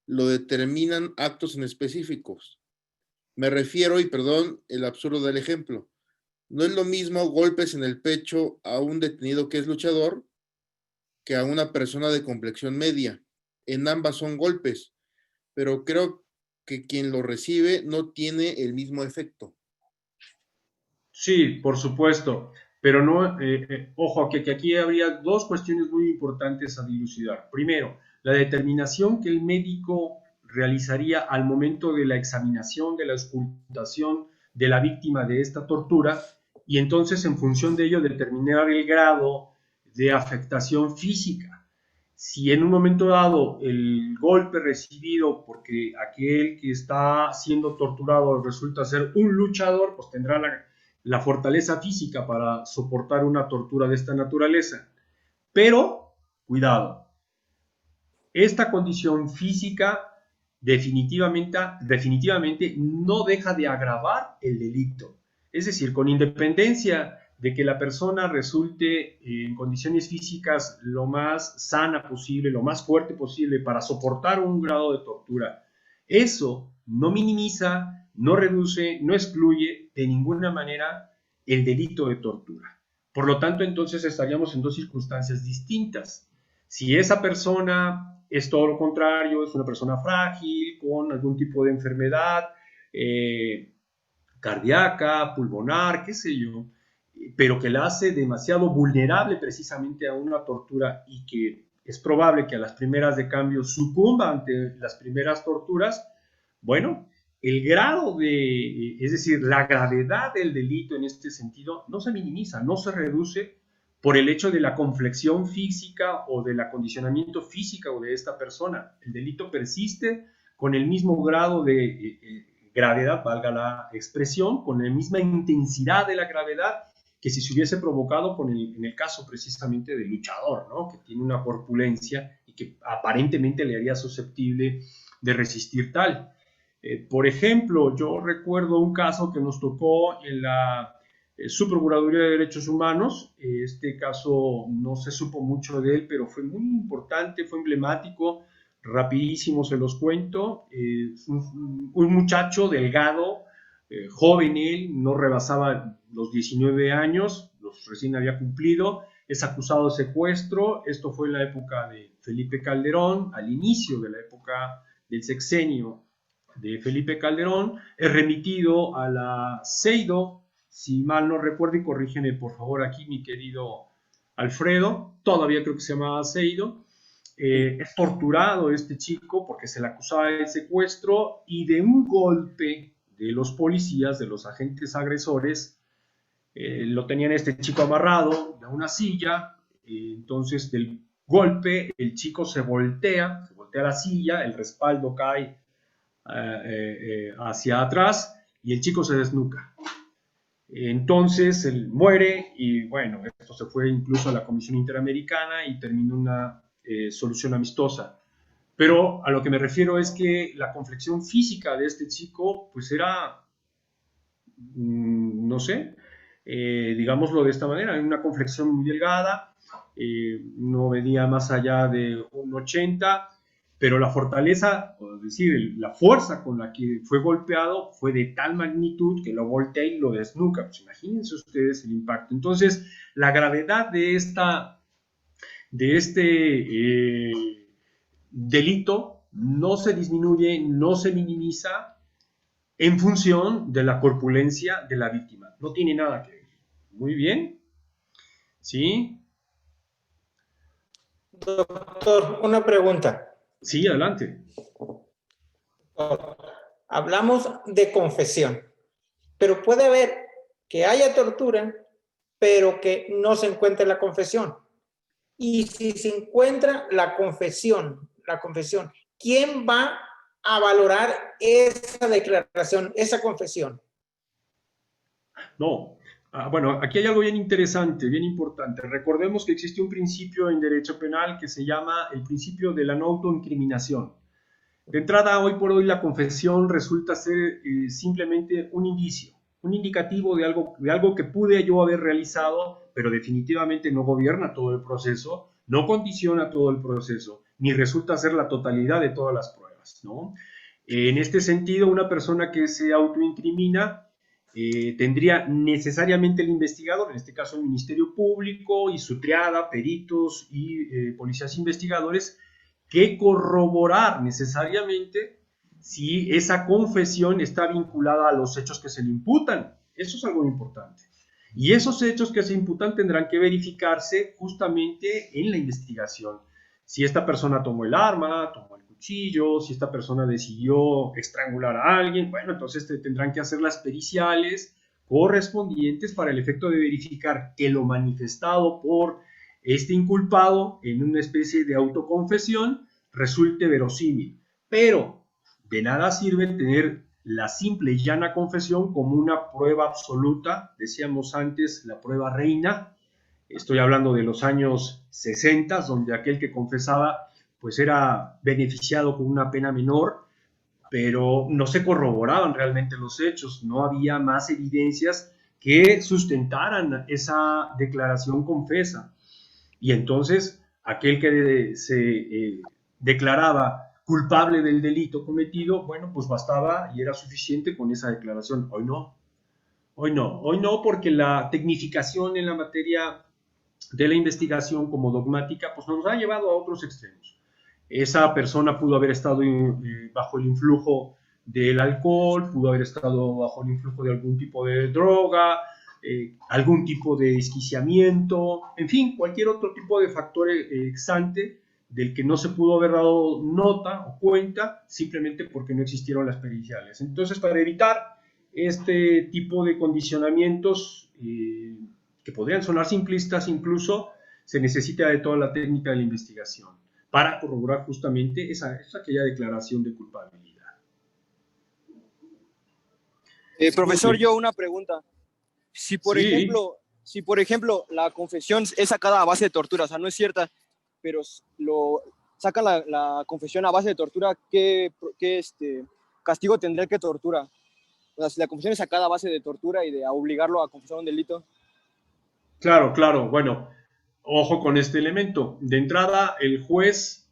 lo determinan actos en específicos. Me refiero, y perdón el absurdo del ejemplo, no es lo mismo golpes en el pecho a un detenido que es luchador que a una persona de complexión media. En ambas son golpes, pero creo que quien lo recibe no tiene el mismo efecto. Sí, por supuesto, pero no, ojo, que aquí habría dos cuestiones muy importantes a dilucidar. Primero, la determinación que el médico realizaría al momento de la examinación, de la auscultación de la víctima de esta tortura, y entonces en función de ello determinar el grado de afectación física. Si en un momento dado el golpe recibido porque aquel que está siendo torturado resulta ser un luchador, pues tendrá la fortaleza física para soportar una tortura de esta naturaleza. Pero, cuidado, esta condición física definitivamente no deja de agravar el delito. Es decir, con independencia de que la persona resulte en condiciones físicas lo más sana posible, lo más fuerte posible para soportar un grado de tortura, eso no minimiza, no reduce, no excluye de ninguna manera el delito de tortura. Por lo tanto, entonces estaríamos en dos circunstancias distintas. Si esa persona es todo lo contrario, es una persona frágil, con algún tipo de enfermedad cardíaca, pulmonar, qué sé yo, pero que la hace demasiado vulnerable precisamente a una tortura y que es probable que a las primeras de cambio sucumba ante las primeras torturas, bueno, el grado es decir, la gravedad del delito en este sentido no se minimiza, no se reduce por el hecho de la conflexión física o del acondicionamiento físico de esta persona. El delito persiste con el mismo grado de gravedad, valga la expresión, con la misma intensidad de la gravedad que si se hubiese provocado en el caso precisamente del luchador, ¿no? Que tiene una corpulencia y que aparentemente le haría susceptible de resistir tal. Por ejemplo, yo recuerdo un caso que nos tocó en la Subprocuraduría de Derechos Humanos. Este caso no se supo mucho de él, pero fue muy importante, fue emblemático. Rapidísimo se los cuento. Un muchacho delgado, joven él, no rebasaba los 19 años, los recién había cumplido, es acusado de secuestro. Esto fue en la época de Felipe Calderón, al inicio de la época del sexenio de Felipe Calderón, es remitido a la CEIDO, si mal no recuerdo, y corrígeme por favor aquí mi querido Alfredo, todavía creo que se llamaba CEIDO. Es torturado este chico porque se le acusaba de secuestro y de un golpe de los policías, de los agentes agresores. Lo tenían este chico amarrado a una silla, entonces del golpe el chico se voltea la silla, el respaldo cae hacia atrás y el chico se desnuca. Entonces él muere y bueno, esto se fue incluso a la Comisión Interamericana y terminó una solución amistosa. Pero a lo que me refiero es que la conflexión física de este chico pues era, no sé, digámoslo de esta manera, una conflexión muy delgada, no medía más allá de 1,80, pero la fortaleza, es decir, la fuerza con la que fue golpeado fue de tal magnitud que lo voltea y lo desnuca. Pues imagínense ustedes el impacto. Entonces, la gravedad de este delito no se disminuye, no se minimiza en función de la corpulencia de la víctima. No tiene nada que ver. Muy bien. ¿Sí? Doctor, una pregunta. Sí, adelante. Hablamos de confesión, pero puede haber que haya tortura pero que no se encuentre la confesión. Y si se encuentra la confesión, ¿quién va a valorar esa declaración, esa confesión? No. Bueno, aquí hay algo bien interesante, bien importante. Recordemos que existe un principio en derecho penal que se llama el principio de la no autoincriminación. De entrada, hoy por hoy, la confesión resulta ser simplemente un indicio, un indicativo de algo que pude yo haber realizado, pero definitivamente no gobierna todo el proceso, no condiciona todo el proceso, ni resulta ser la totalidad de todas las pruebas, ¿no? En este sentido, una persona que se autoincrimina tendría necesariamente el investigador, en este caso el Ministerio Público y su triada, peritos y policías investigadores, que corroborar necesariamente si esa confesión está vinculada a los hechos que se le imputan. Eso es algo importante. Y esos hechos que se imputan tendrán que verificarse justamente en la investigación. Si esta persona tomó el arma, tomó el cuchillo, si esta persona decidió estrangular a alguien, bueno, entonces tendrán que hacer las periciales correspondientes para el efecto de verificar que lo manifestado por este inculpado en una especie de autoconfesión resulte verosímil. Pero de nada sirve tener la simple y llana confesión como una prueba absoluta. Decíamos antes la prueba reina. Estoy hablando de los años 60, donde aquel que confesaba pues era beneficiado con una pena menor, pero no se corroboraban realmente los hechos, no había más evidencias que sustentaran esa declaración confesa. Y entonces aquel que se declaraba culpable del delito cometido, bueno, pues bastaba y era suficiente con esa declaración. Hoy no, porque la tecnificación en la materia de la investigación como dogmática, pues nos ha llevado a otros extremos. Esa persona pudo haber estado bajo el influjo del alcohol, pudo haber estado bajo el influjo de algún tipo de droga, algún tipo de desquiciamiento, en fin, cualquier otro tipo de factor exante del que no se pudo haber dado nota o cuenta simplemente porque no existieron las periciales. Entonces, para evitar este tipo de condicionamientos que podrían sonar simplistas incluso, se necesita de toda la técnica de la investigación para corroborar justamente aquella declaración de culpabilidad. Profesor, yo una pregunta. Si por ejemplo la confesión es sacada a base de tortura, o sea, no es cierta, pero saca la confesión a base de tortura, ¿qué castigo tendría que tortura? O sea, si la confesión es sacada a base de tortura y de obligarlo a confesar un delito. Claro, bueno, ojo con este elemento. De entrada, el juez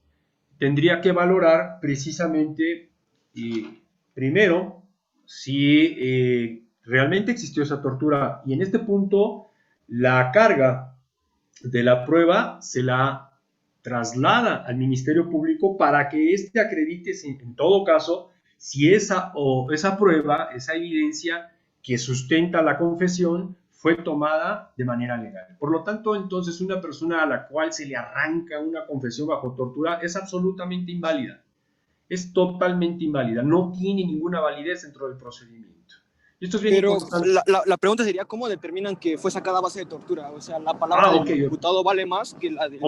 tendría que valorar precisamente, primero, si realmente existió esa tortura. Y en este punto, la carga de la prueba se la traslada al Ministerio Público para que éste acredite, en todo caso, si esa prueba, esa evidencia que sustenta la confesión fue tomada de manera legal. Por lo tanto, entonces, una persona a la cual se le arranca una confesión bajo tortura es absolutamente inválida. Es totalmente inválida. No tiene ninguna validez dentro del procedimiento. Esto es bien importante. La pregunta sería, ¿cómo determinan que fue sacada a base de tortura? O sea, ¿la palabra del imputado vale más que la del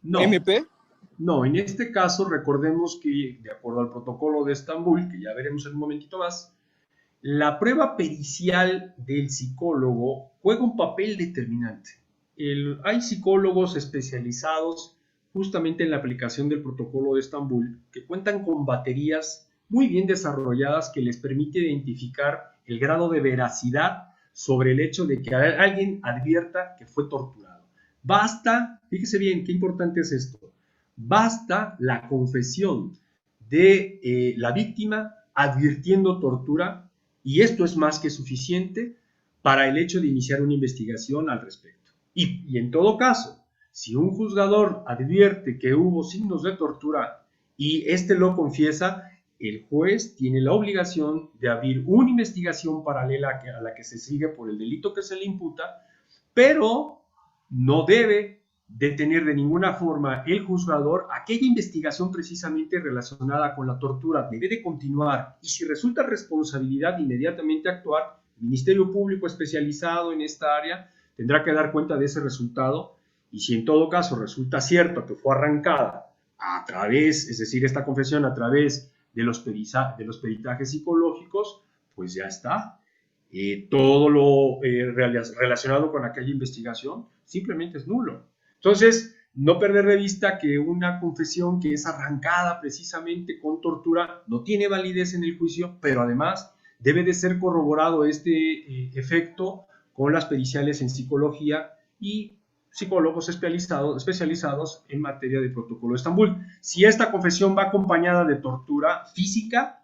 MP? No, en este caso recordemos que, de acuerdo al protocolo de Estambul, que ya veremos en un momentito más, la prueba pericial del psicólogo juega un papel determinante. Hay psicólogos especializados justamente en la aplicación del protocolo de Estambul que cuentan con baterías muy bien desarrolladas que les permite identificar el grado de veracidad sobre el hecho de que alguien advierta que fue torturado. Basta, fíjese bien, qué importante es esto, basta la confesión de la víctima advirtiendo tortura y esto es más que suficiente para el hecho de iniciar una investigación al respecto. Y en todo caso, si un juzgador advierte que hubo signos de tortura y éste lo confiesa, el juez tiene la obligación de abrir una investigación paralela a la que se sigue por el delito que se le imputa, pero no debe detener de ninguna forma el juzgador aquella investigación precisamente relacionada con la tortura. Debe de continuar y si resulta responsabilidad inmediatamente actuar. El Ministerio Público especializado en esta área tendrá que dar cuenta de ese resultado, y si en todo caso resulta cierto que fue arrancada a través, es decir, esta confesión a través de los peritajes psicológicos, pues ya está. Todo lo relacionado con aquella investigación simplemente es nulo. Entonces, no perder de vista que una confesión que es arrancada precisamente con tortura no tiene validez en el juicio, pero además debe de ser corroborado este efecto con las periciales en psicología y psicólogos especializados en materia de protocolo de Estambul. Si esta confesión va acompañada de tortura física,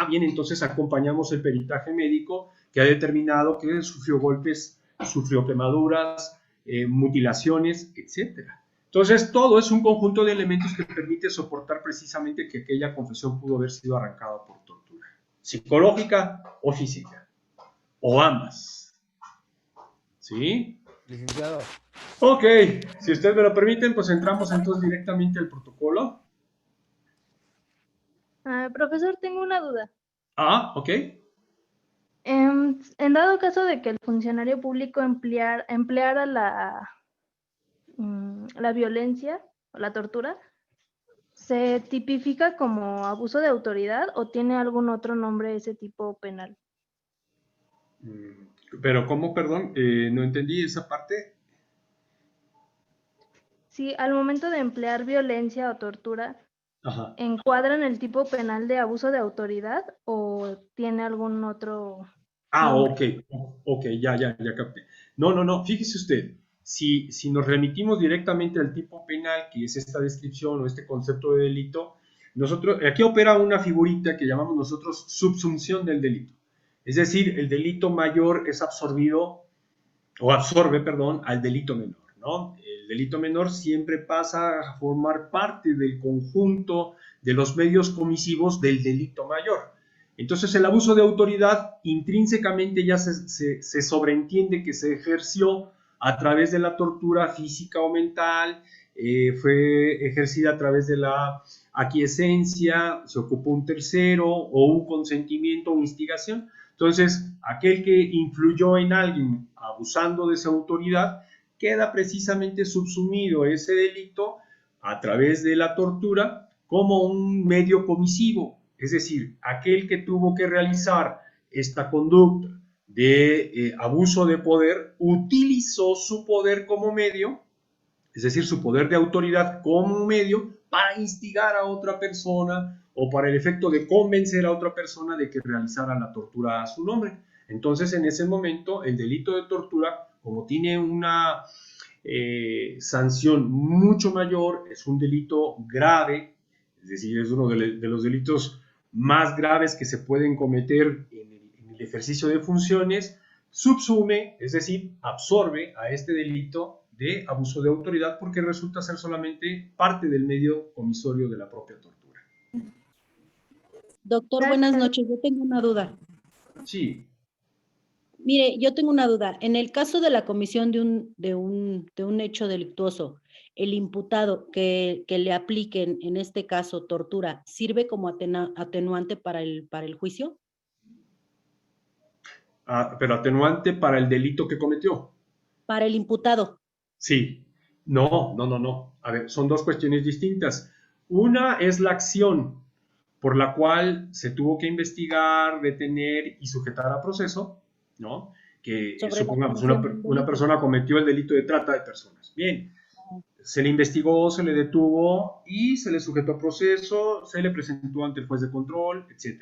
bien, entonces acompañamos el peritaje médico que ha determinado que sufrió golpes, sufrió quemaduras, mutilaciones, etc. Entonces, todo es un conjunto de elementos que permite soportar precisamente que aquella confesión pudo haber sido arrancada por tortura, psicológica o física, o ambas. ¿Sí? Licenciado. Ok, si ustedes me lo permiten, pues entramos entonces directamente al protocolo. Profesor, tengo una duda. Ok. En dado caso de que el funcionario público empleara la violencia o la tortura, ¿se tipifica como abuso de autoridad o tiene algún otro nombre ese tipo penal? Pero, ¿cómo? Perdón, no entendí esa parte. Sí, al momento de emplear violencia o tortura, Ajá. ¿encuadra en el tipo penal de abuso de autoridad o tiene algún otro nombre? Ok, ya capté. No, fíjese usted, si nos remitimos directamente al tipo penal, que es esta descripción o este concepto de delito, aquí opera una figurita que llamamos nosotros subsunción del delito. Es decir, el delito mayor es absorbe, al delito menor, ¿no? El delito menor siempre pasa a formar parte del conjunto de los medios comisivos del delito mayor. Entonces, el abuso de autoridad intrínsecamente ya se sobreentiende que se ejerció a través de la tortura física o mental, fue ejercida a través de la aquiescencia, se ocupó un tercero o un consentimiento o instigación. Entonces, aquel que influyó en alguien abusando de esa autoridad queda precisamente subsumido a ese delito a través de la tortura como un medio comisivo, es decir, aquel que tuvo que realizar esta conducta de abuso de poder utilizó su poder como medio, es decir, su poder de autoridad como medio para instigar a otra persona o para el efecto de convencer a otra persona de que realizara la tortura a su nombre. Entonces, en ese momento, el delito de tortura, como tiene una sanción mucho mayor, es un delito grave, es decir, es uno de los delitos más graves que se pueden cometer en el ejercicio de funciones, subsume, es decir, absorbe a este delito de abuso de autoridad porque resulta ser solamente parte del medio comisorio de la propia tortura. Doctor, buenas noches. Yo tengo una duda. Sí. Mire, yo tengo una duda. En el caso de la comisión de un hecho delictuoso, el imputado que le apliquen, en este caso, tortura, ¿sirve como atenuante para el juicio? Pero atenuante para el delito que cometió. Para el imputado. Sí. No. A ver, son dos cuestiones distintas. Una es la acción por la cual se tuvo que investigar, detener y sujetar a proceso, ¿no? Que supongamos una persona cometió el delito de trata de personas. Bien, se le investigó, se le detuvo y se le sujetó a proceso, se le presentó ante el juez de control, etc.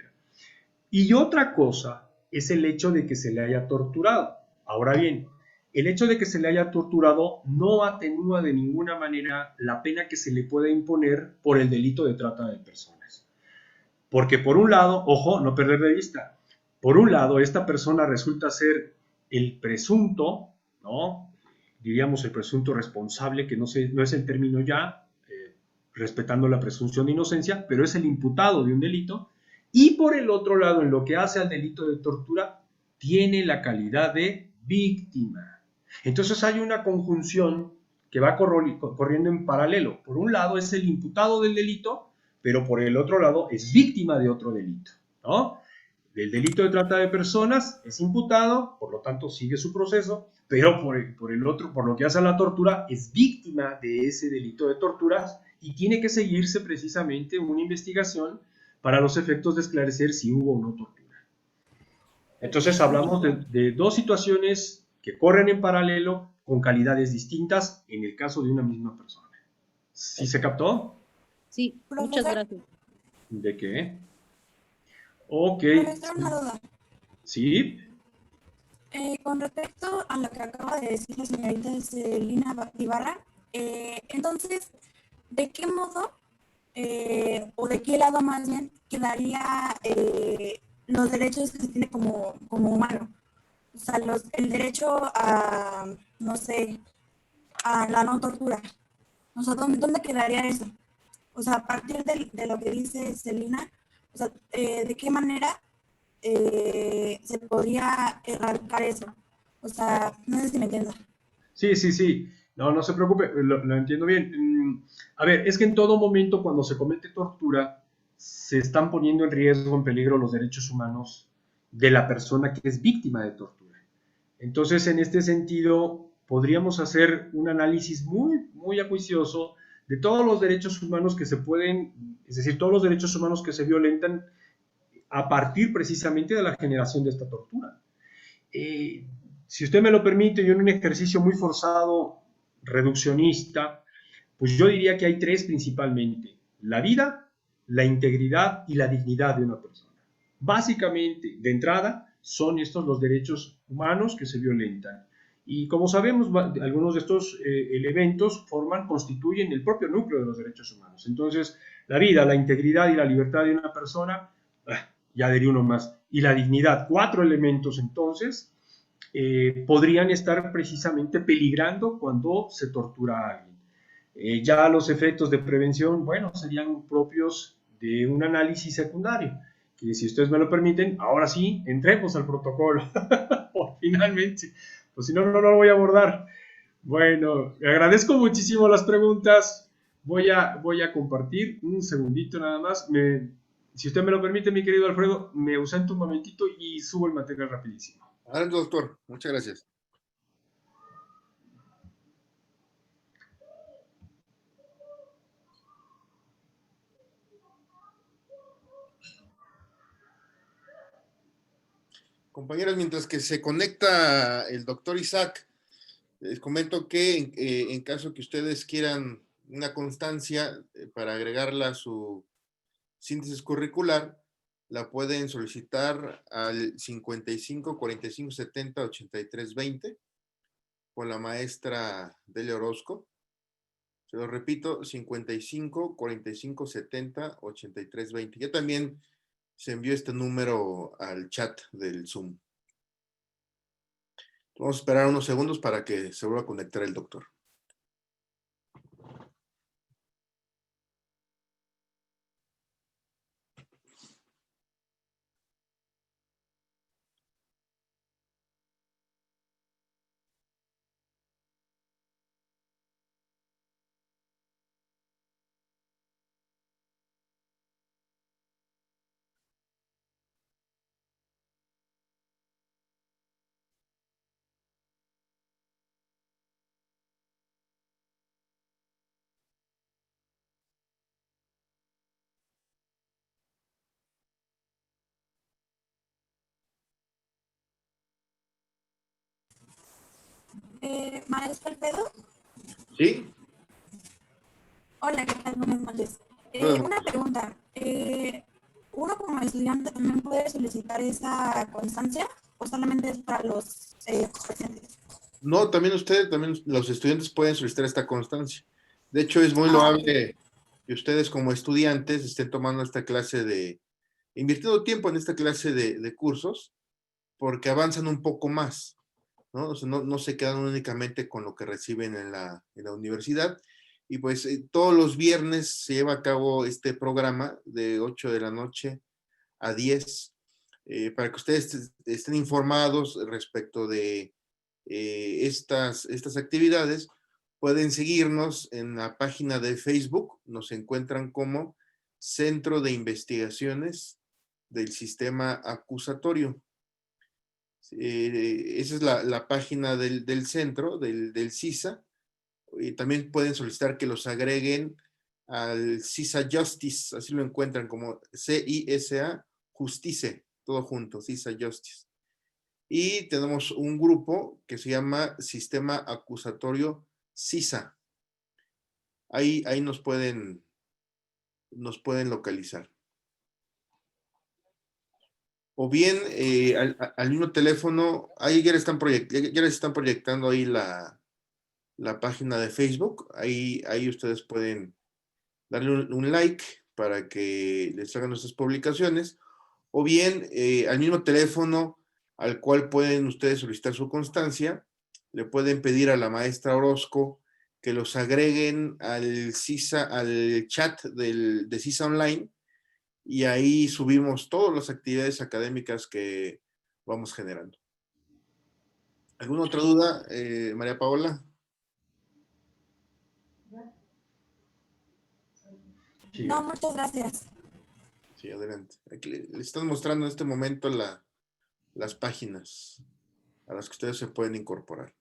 Y otra cosa es el hecho de que se le haya torturado. Ahora bien, el hecho de que se le haya torturado no atenúa de ninguna manera la pena que se le puede imponer por el delito de trata de personas. Porque por un lado, ojo, no perder de vista, por un lado, esta persona resulta ser el presunto, ¿no? Diríamos el presunto responsable, que no es el término ya, respetando la presunción de inocencia, pero es el imputado de un delito. Y por el otro lado, en lo que hace al delito de tortura, tiene la calidad de víctima. Entonces hay una conjunción que va corriendo en paralelo. Por un lado es el imputado del delito, pero por el otro lado es víctima de otro delito, ¿no? del delito de trata de personas, es imputado, por lo tanto sigue su proceso, pero por lo que hace a la tortura, es víctima de ese delito de torturas y tiene que seguirse precisamente una investigación para los efectos de esclarecer si hubo o no tortura. Entonces hablamos de dos situaciones que corren en paralelo con calidades distintas en el caso de una misma persona. ¿Sí se captó? Sí, muchas gracias. ¿De qué? Ok. Profesor, una duda. Sí. Con respecto a lo que acaba de decir la señorita Celina Ibarra, entonces, ¿de qué modo o de qué lado más bien quedaría los derechos que se tiene como humano? O sea, el derecho a, no sé, a la no tortura. O sea, ¿dónde quedaría eso? O sea, a partir de lo que dice Celina, o sea, ¿de qué manera se podría erradicar eso? O sea, no sé si me entiendo. Sí. No se preocupe, lo entiendo bien. A ver, es que en todo momento cuando se comete tortura, se están poniendo en riesgo, en peligro los derechos humanos de la persona que es víctima de tortura. Entonces, en este sentido, podríamos hacer un análisis muy, muy acuicioso de todos los derechos humanos que se pueden, es decir, todos los derechos humanos que se violentan a partir precisamente de la generación de esta tortura. Si usted me lo permite, yo en un ejercicio muy forzado, reduccionista, pues yo diría que hay tres principalmente: la vida, la integridad y la dignidad de una persona. Básicamente, de entrada, son estos los derechos humanos que se violentan. Y como sabemos, algunos de estos elementos constituyen el propio núcleo de los derechos humanos. Entonces, la vida, la integridad y la libertad de una persona, ya diría uno más, y la dignidad, 4 elementos entonces, podrían estar precisamente peligrando cuando se tortura a alguien. Ya los efectos de prevención, bueno, serían propios de un análisis secundario, que si ustedes me lo permiten, ahora sí, entremos al protocolo, finalmente, pues si no, no lo voy a abordar. Bueno, agradezco muchísimo las preguntas, voy a compartir un segundito nada más, si usted me lo permite, mi querido Alfredo, me ausento un momentito y subo el material rapidísimo. Adelante, doctor. Muchas gracias. Compañeros, mientras que se conecta el doctor Isaac, les comento que en caso que ustedes quieran una constancia para agregarla a su síntesis curricular, la pueden solicitar al 55 45 70 83 20 con la maestra Delia Orozco. Se lo repito, 55 45 70 83 20. Ya también se envió este número al chat del Zoom. Vamos a esperar unos segundos para que se vuelva a conectar el doctor. Maestro Alfredo. ¿Sí? Hola, ¿qué tal? Buenas noches. Una pregunta. ¿Uno como estudiante también puede solicitar esa constancia o solamente es para los pacientes? No, también los estudiantes pueden solicitar esta constancia. De hecho, es muy loable que ustedes como estudiantes estén tomando esta clase invirtiendo tiempo en esta clase de cursos, porque avanzan un poco más, ¿no? O sea, no se quedan únicamente con lo que reciben en la universidad. Y pues todos los viernes se lleva a cabo este programa de 8 de la noche a 10, para que ustedes estén informados respecto de estas actividades. Pueden seguirnos en la página de Facebook, nos encuentran como Centro de Investigaciones del sistema acusatorio. Esa es la página del centro, del CISA. Y también pueden solicitar que los agreguen al CISA Justice, así lo encuentran como CISA Justice, todo junto, CISA Justice. Y tenemos un grupo que se llama Sistema Acusatorio CISA. Ahí nos pueden localizar. O bien al mismo teléfono, ahí ya les están proyectando ahí la página de Facebook. Ahí ustedes pueden darle un like para que les hagan nuestras publicaciones. O bien al mismo teléfono al cual pueden ustedes solicitar su constancia, le pueden pedir a la maestra Orozco que los agreguen al CISA, al chat de CISA Online, y ahí subimos todas las actividades académicas que vamos generando. ¿Alguna otra duda, María Paola? No, muchas gracias. Sí, adelante. Aquí le están mostrando en este momento las páginas a las que ustedes se pueden incorporar.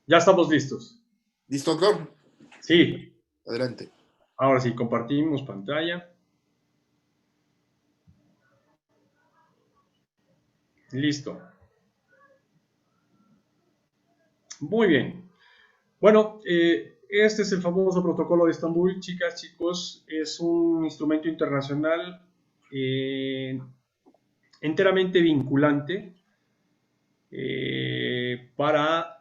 Ya estamos listos. ¿Listo, doctor? Sí. Adelante. Ahora sí, compartimos pantalla. Listo. Muy bien. Bueno, este es el famoso protocolo de Estambul, chicas, chicos. Es un instrumento internacional enteramente vinculante para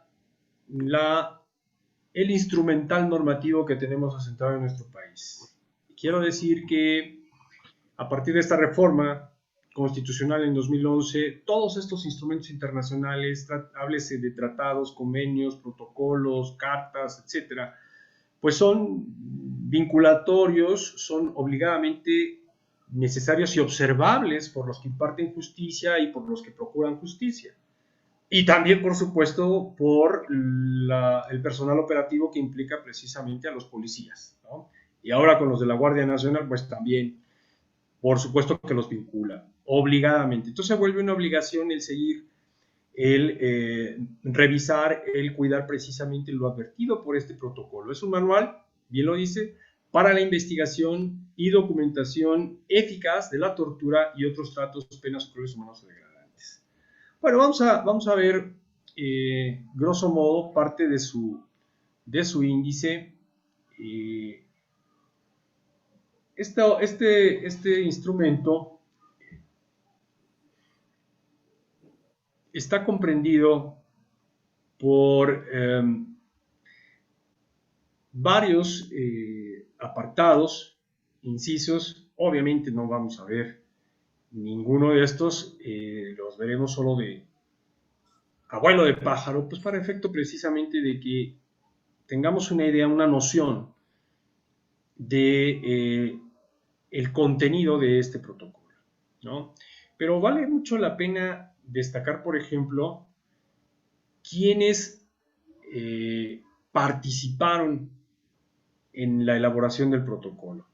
el instrumental normativo que tenemos asentado en nuestro país. Quiero decir que a partir de esta reforma constitucional en 2011, todos estos instrumentos internacionales, háblese de tratados, convenios, protocolos, cartas, etcétera, pues son vinculatorios, son obligadamente necesarios y observables por los que imparten justicia y por los que procuran justicia. Y también, por supuesto, por el personal operativo que implica precisamente a los policías, ¿no? Y ahora con los de la Guardia Nacional, pues también, por supuesto que los vincula, obligadamente. Entonces se vuelve una obligación el seguir, el revisar, el cuidar precisamente lo advertido por este protocolo. Es un manual, bien lo dice, para la investigación y documentación eficaz de la tortura y otros tratos, penas crueles, humanos o degradantes. Bueno, vamos a ver, grosso modo, parte de su índice. Este instrumento está comprendido por varios apartados, incisos. Obviamente no vamos a ver ninguno de estos, los veremos solo de abuelo de pájaro, pues para efecto precisamente de que tengamos una idea, una noción de el contenido de este protocolo, ¿no? Pero vale mucho la pena destacar, por ejemplo, quienes participaron en la elaboración del protocolo.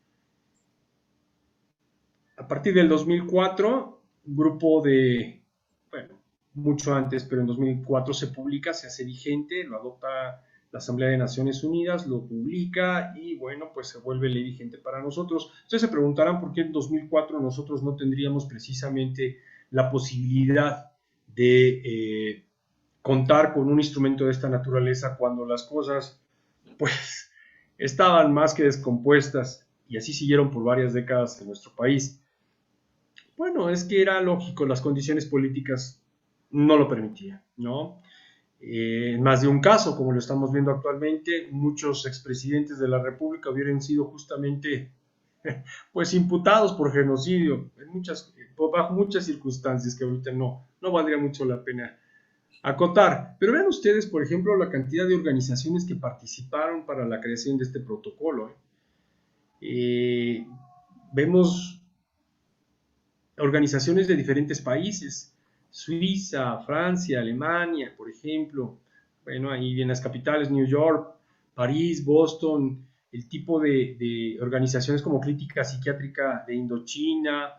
A partir del 2004, un grupo de, bueno, mucho antes, pero en 2004 se publica, se hace vigente, lo adopta la Asamblea de Naciones Unidas, lo publica y bueno, pues se vuelve ley vigente para nosotros. Entonces se preguntarán por qué en 2004 nosotros no tendríamos precisamente la posibilidad de contar con un instrumento de esta naturaleza cuando las cosas pues estaban más que descompuestas y así siguieron por varias décadas en nuestro país. Bueno, es que era lógico, las condiciones políticas no lo permitían, ¿no? En más de un caso, como lo estamos viendo actualmente, muchos expresidentes de la República hubieran sido justamente pues imputados por genocidio bajo muchas circunstancias que ahorita no valdría mucho la pena acotar. Pero vean ustedes, por ejemplo, la cantidad de organizaciones que participaron para la creación de este protocolo. Vemos organizaciones de diferentes países, Suiza, Francia, Alemania, por ejemplo, bueno, ahí en las capitales, New York, París, Boston, el tipo de organizaciones como Clínica Psiquiátrica de Indochina,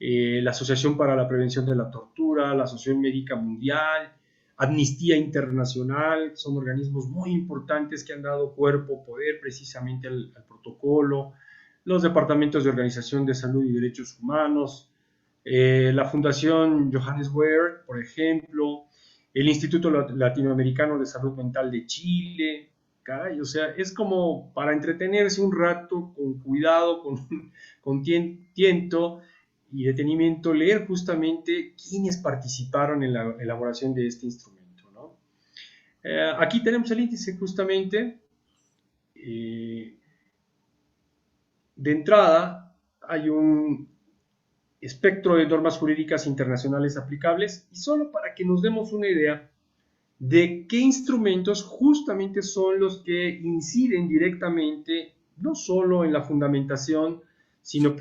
la Asociación para la Prevención de la Tortura, la Asociación Médica Mundial, Amnistía Internacional, son organismos muy importantes que han dado cuerpo, poder precisamente al protocolo, los departamentos de Organización de Salud y Derechos Humanos, la Fundación Johannes Wehr, por ejemplo, el Instituto Latinoamericano de Salud Mental de Chile. Caray, o sea, es como para entretenerse un rato, con cuidado, con tiento y detenimiento, leer justamente quiénes participaron en la elaboración de este instrumento, ¿no? Aquí tenemos el índice justamente. De entrada, hay un espectro de normas jurídicas internacionales aplicables, y solo para que nos demos una idea de qué instrumentos justamente son los que inciden directamente no solo en la fundamentación, sino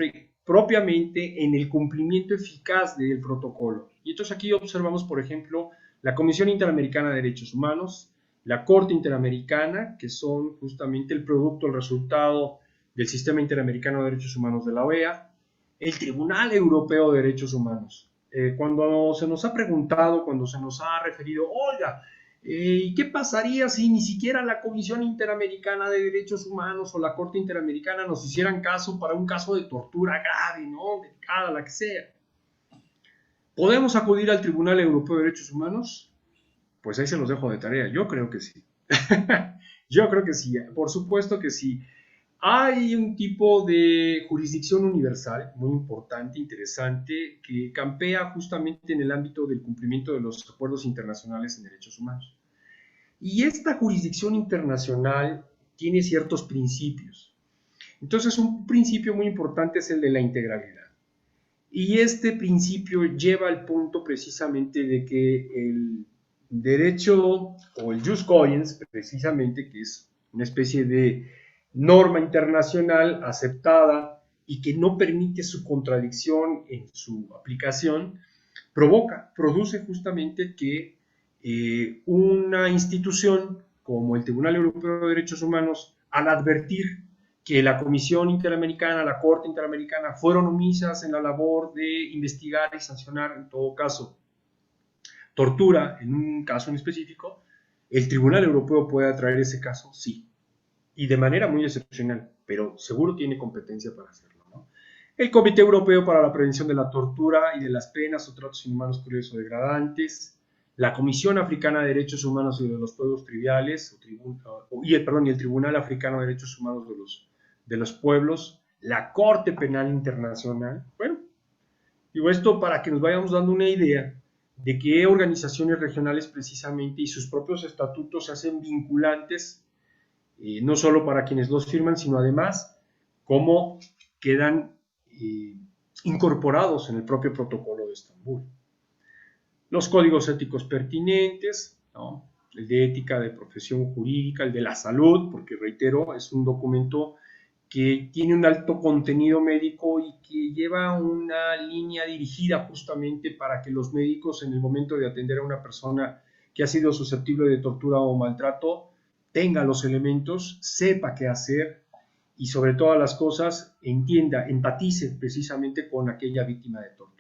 propiamente en el cumplimiento eficaz del protocolo. Y entonces aquí observamos, por ejemplo, la Comisión Interamericana de Derechos Humanos, la Corte Interamericana, que son justamente el producto, el resultado del Sistema Interamericano de Derechos Humanos de la OEA, el Tribunal Europeo de Derechos Humanos. Cuando se nos ha preguntado, cuando se nos ha referido, oiga, ¿qué pasaría si ni siquiera la Comisión Interamericana de Derechos Humanos o la Corte Interamericana nos hicieran caso para un caso de tortura grave, ¿no? Delicada, la que sea? ¿Podemos acudir al Tribunal Europeo de Derechos Humanos? Pues ahí se los dejo de tarea. Yo creo que sí. Yo creo que sí. Por supuesto que sí. Hay un tipo de jurisdicción universal muy importante, interesante, que campea justamente en el ámbito del cumplimiento de los acuerdos internacionales en derechos humanos. Y esta jurisdicción internacional tiene ciertos principios. Entonces, un principio muy importante es el de la integralidad. Y este principio lleva al punto precisamente de que el derecho o el jus cogens, precisamente, que es una especie de norma internacional aceptada y que no permite su contradicción en su aplicación, produce justamente que una institución como el Tribunal Europeo de Derechos Humanos, al advertir que la Comisión Interamericana, la Corte Interamericana fueron omisas en la labor de investigar y sancionar, en todo caso, tortura en un caso en específico, el Tribunal Europeo puede atraer ese caso, sí, y de manera muy excepcional, pero seguro tiene competencia para hacerlo, ¿no? El Comité Europeo para la Prevención de la Tortura y de las Penas o Tratos Inhumanos, Crueles o Degradantes, la Comisión Africana de Derechos Humanos y de los Pueblos Triviales, y el Tribunal Africano de Derechos Humanos de los Pueblos, la Corte Penal Internacional. Bueno, digo esto para que nos vayamos dando una idea de qué organizaciones regionales precisamente y sus propios estatutos se hacen vinculantes, no solo para quienes los firman, sino además cómo quedan incorporados en el propio protocolo de Estambul. Los códigos éticos pertinentes, ¿no? El de ética de profesión jurídica, el de la salud, porque reitero, es un documento que tiene un alto contenido médico y que lleva una línea dirigida justamente para que los médicos, en el momento de atender a una persona que ha sido susceptible de tortura o maltrato, tenga los elementos, sepa qué hacer y sobre todas las cosas entienda, empatice precisamente con aquella víctima de tortura.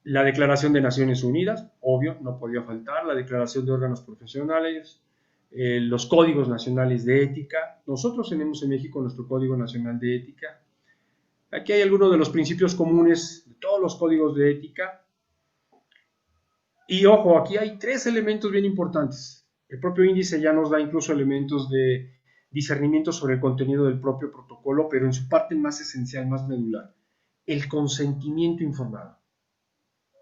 La Declaración de Naciones Unidas, obvio, no podía faltar, la Declaración de Órganos Profesionales, los Códigos Nacionales de Ética. Nosotros tenemos en México nuestro Código Nacional de Ética. Aquí hay algunos de los principios comunes de todos los códigos de ética. Y ojo, aquí hay 3 elementos bien importantes. El propio índice ya nos da incluso elementos de discernimiento sobre el contenido del propio protocolo, pero en su parte más esencial, más medular, el consentimiento informado,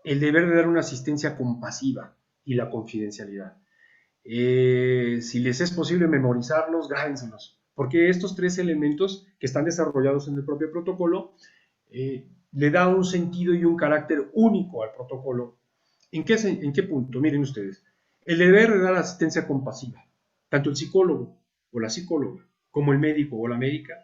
el deber de dar una asistencia compasiva y la confidencialidad. Si les es posible memorizarlos, grábenselos, porque estos 3 elementos que están desarrollados en el propio protocolo le da un sentido y un carácter único al protocolo. ¿En qué punto? Miren ustedes, el deber de dar asistencia compasiva, tanto el psicólogo o la psicóloga como el médico o la médica,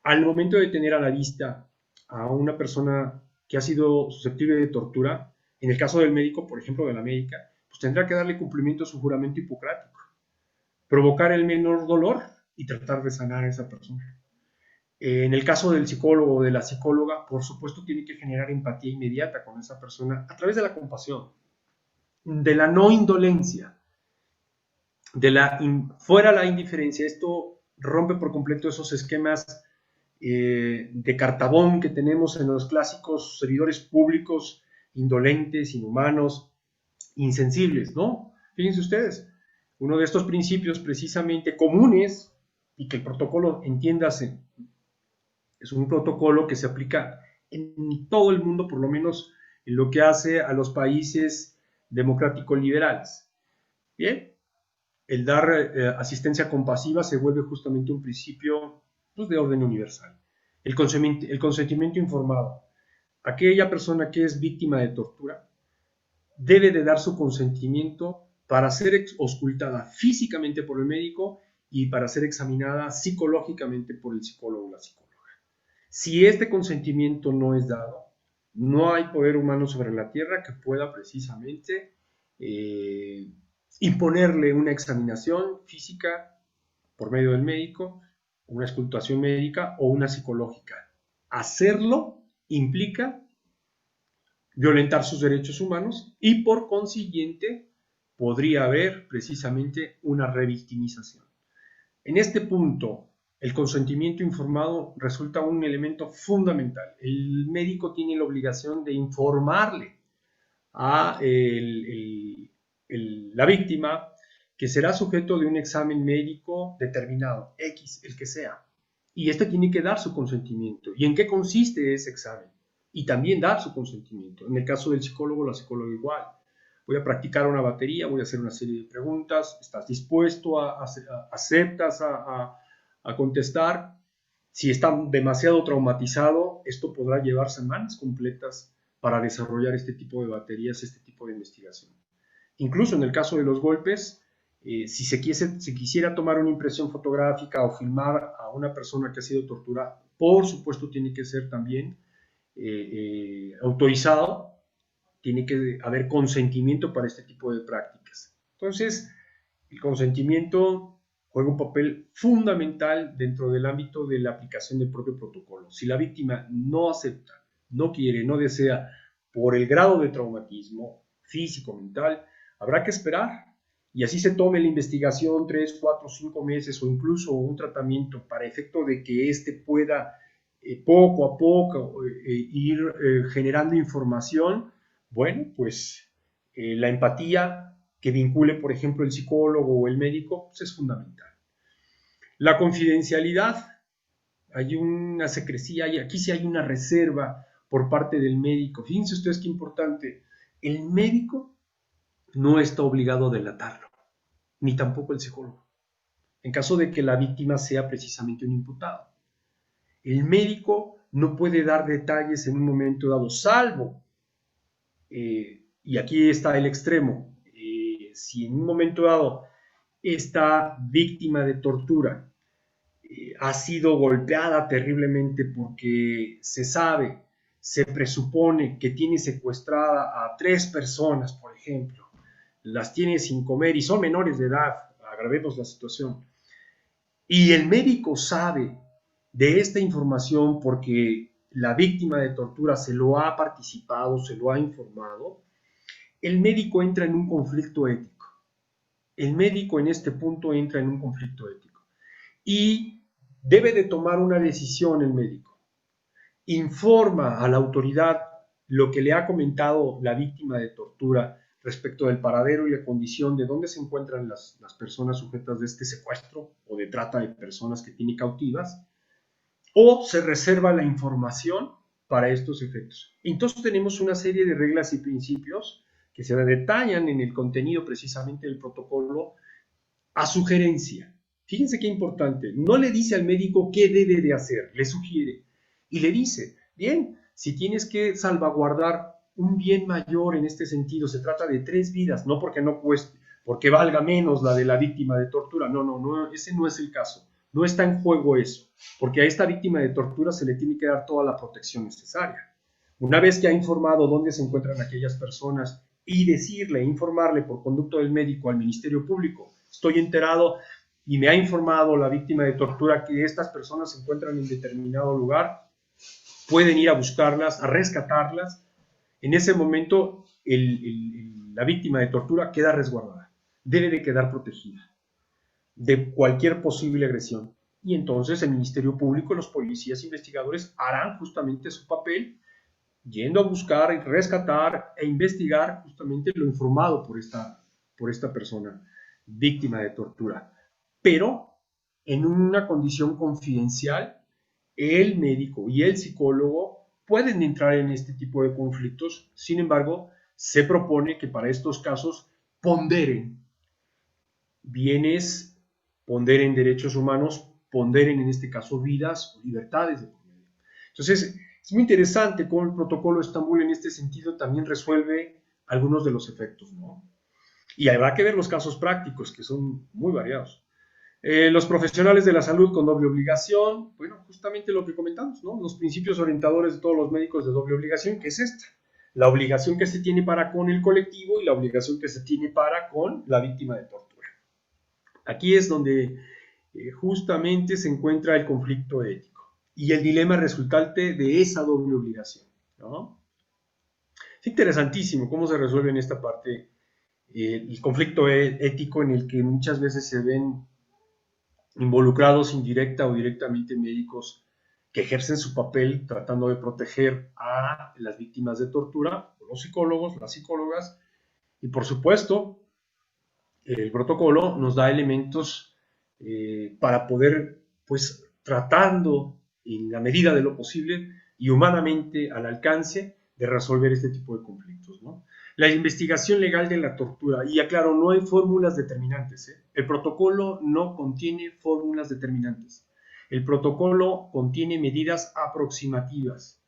al momento de tener a la vista a una persona que ha sido susceptible de tortura, en el caso del médico, por ejemplo, de la médica, pues tendrá que darle cumplimiento a su juramento hipocrático. provocar el menor dolor y tratar de sanar a esa persona. En el caso del psicólogo o de la psicóloga, por supuesto, tiene que generar empatía inmediata con esa persona a través de la compasión, de la no indolencia, fuera la indiferencia. Esto rompe por completo esos esquemas de cartabón que tenemos en los clásicos servidores públicos, indolentes, inhumanos, insensibles, ¿no? Fíjense ustedes, uno de estos principios precisamente comunes, y que el protocolo, entiéndase, es un protocolo que se aplica en todo el mundo, por lo menos en lo que hace a los países democráticos liberales. Bien, el dar asistencia compasiva se vuelve justamente un principio, pues, de orden universal. El consentimiento informado. Aquella persona que es víctima de tortura debe de dar su consentimiento para ser auscultada físicamente por el médico y para ser examinada psicológicamente por el psicólogo o la psicóloga. Si este consentimiento no es dado, no hay poder humano sobre la tierra que pueda precisamente imponerle una examinación física por medio del médico, una auscultación médica o una psicológica. Hacerlo implica violentar sus derechos humanos y por consiguiente podría haber precisamente una revictimización. En este punto, el consentimiento informado resulta un elemento fundamental. El médico tiene la obligación de informarle a la víctima que será sujeto de un examen médico determinado, X, el que sea. Y este tiene que dar su consentimiento. ¿Y en qué consiste ese examen? Y también dar su consentimiento. En el caso del psicólogo, la psicóloga igual. Voy a practicar una batería, voy a hacer una serie de preguntas. ¿Estás dispuesto aceptas a contestar? Si está demasiado traumatizado, esto podrá llevar semanas completas para desarrollar este tipo de baterías, este tipo de investigación. Incluso en el caso de los golpes, si se quisiera tomar una impresión fotográfica o filmar a una persona que ha sido torturada, por supuesto tiene que ser también autorizado, tiene que haber consentimiento para este tipo de prácticas. Entonces, el consentimiento juega un papel fundamental dentro del ámbito de la aplicación del propio protocolo. Si la víctima no acepta, no quiere, no desea, por el grado de traumatismo físico, mental, habrá que esperar. Y así se tome la investigación 3, 4, 5 meses o incluso un tratamiento para efecto de que éste pueda poco a poco ir generando información. Bueno, pues la empatía que vincule, por ejemplo, el psicólogo o el médico, pues es fundamental. La confidencialidad, hay una secrecía y aquí sí hay una reserva por parte del médico. Fíjense ustedes qué importante, el médico no está obligado a delatarlo, ni tampoco el psicólogo, en caso de que la víctima sea precisamente un imputado. El médico no puede dar detalles en un momento dado, salvo, y aquí está el extremo, si en un momento dado esta víctima de tortura ha sido golpeada terriblemente porque se presupone que tiene secuestrada a 3 personas, por ejemplo, las tiene sin comer y son menores de edad, agravemos la situación, y el médico sabe de esta información porque la víctima de tortura se lo ha participado, se lo ha informado, el médico entra en un conflicto ético. El médico en este punto entra en un conflicto ético y debe de tomar una decisión el médico. Informa a la autoridad lo que le ha comentado la víctima de tortura respecto del paradero y la condición de dónde se encuentran las personas sujetas de este secuestro o de trata de personas que tiene cautivas, o se reserva la información para estos efectos. Entonces tenemos una serie de reglas y principios que se detallan en el contenido precisamente del protocolo a sugerencia. Fíjense qué importante, no le dice al médico qué debe de hacer, le sugiere y le dice, bien, si tienes que salvaguardar un bien mayor en este sentido, se trata de 3 vidas, no porque no cueste, porque valga menos la de la víctima de tortura, no, ese no es el caso, no está en juego eso, porque a esta víctima de tortura se le tiene que dar toda la protección necesaria. Una vez que ha informado dónde se encuentran aquellas personas y informarle por conducto del médico al Ministerio Público, estoy enterado y me ha informado la víctima de tortura que estas personas se encuentran en determinado lugar, pueden ir a buscarlas, a rescatarlas. En ese momento la víctima de tortura queda resguardada, debe de quedar protegida de cualquier posible agresión. Y entonces el Ministerio Público, los policías investigadores harán justamente su papel, yendo a buscar, rescatar e investigar justamente lo informado por esta persona víctima de tortura. Pero en una condición confidencial, el médico y el psicólogo pueden entrar en este tipo de conflictos. Sin embargo, se propone que para estos casos ponderen bienes, ponderen derechos humanos, ponderen en este caso vidas o libertades de por medio. Entonces, es muy interesante cómo el protocolo de Estambul en este sentido también resuelve algunos de los efectos, ¿no? Y habrá que ver los casos prácticos, que son muy variados. Los profesionales de la salud con doble obligación, bueno, justamente lo que comentamos, ¿no? Los principios orientadores de todos los médicos de doble obligación, que es esta: la obligación que se tiene para con el colectivo y la obligación que se tiene para con la víctima de tortura. Aquí es donde justamente se encuentra el conflicto ético y el dilema resultante de esa doble obligación, ¿no? Es interesantísimo cómo se resuelve en esta parte el conflicto ético, en el que muchas veces se ven involucrados indirecta o directamente médicos que ejercen su papel tratando de proteger a las víctimas de tortura, los psicólogos, las psicólogas, y por supuesto el protocolo nos da elementos para poder, pues, tratando en la medida de lo posible y humanamente al alcance de resolver este tipo de conflictos, ¿no? La investigación legal de la tortura, y aclaro, no hay fórmulas determinantes, ¿eh? El protocolo no contiene fórmulas determinantes. El protocolo contiene medidas aproximativas,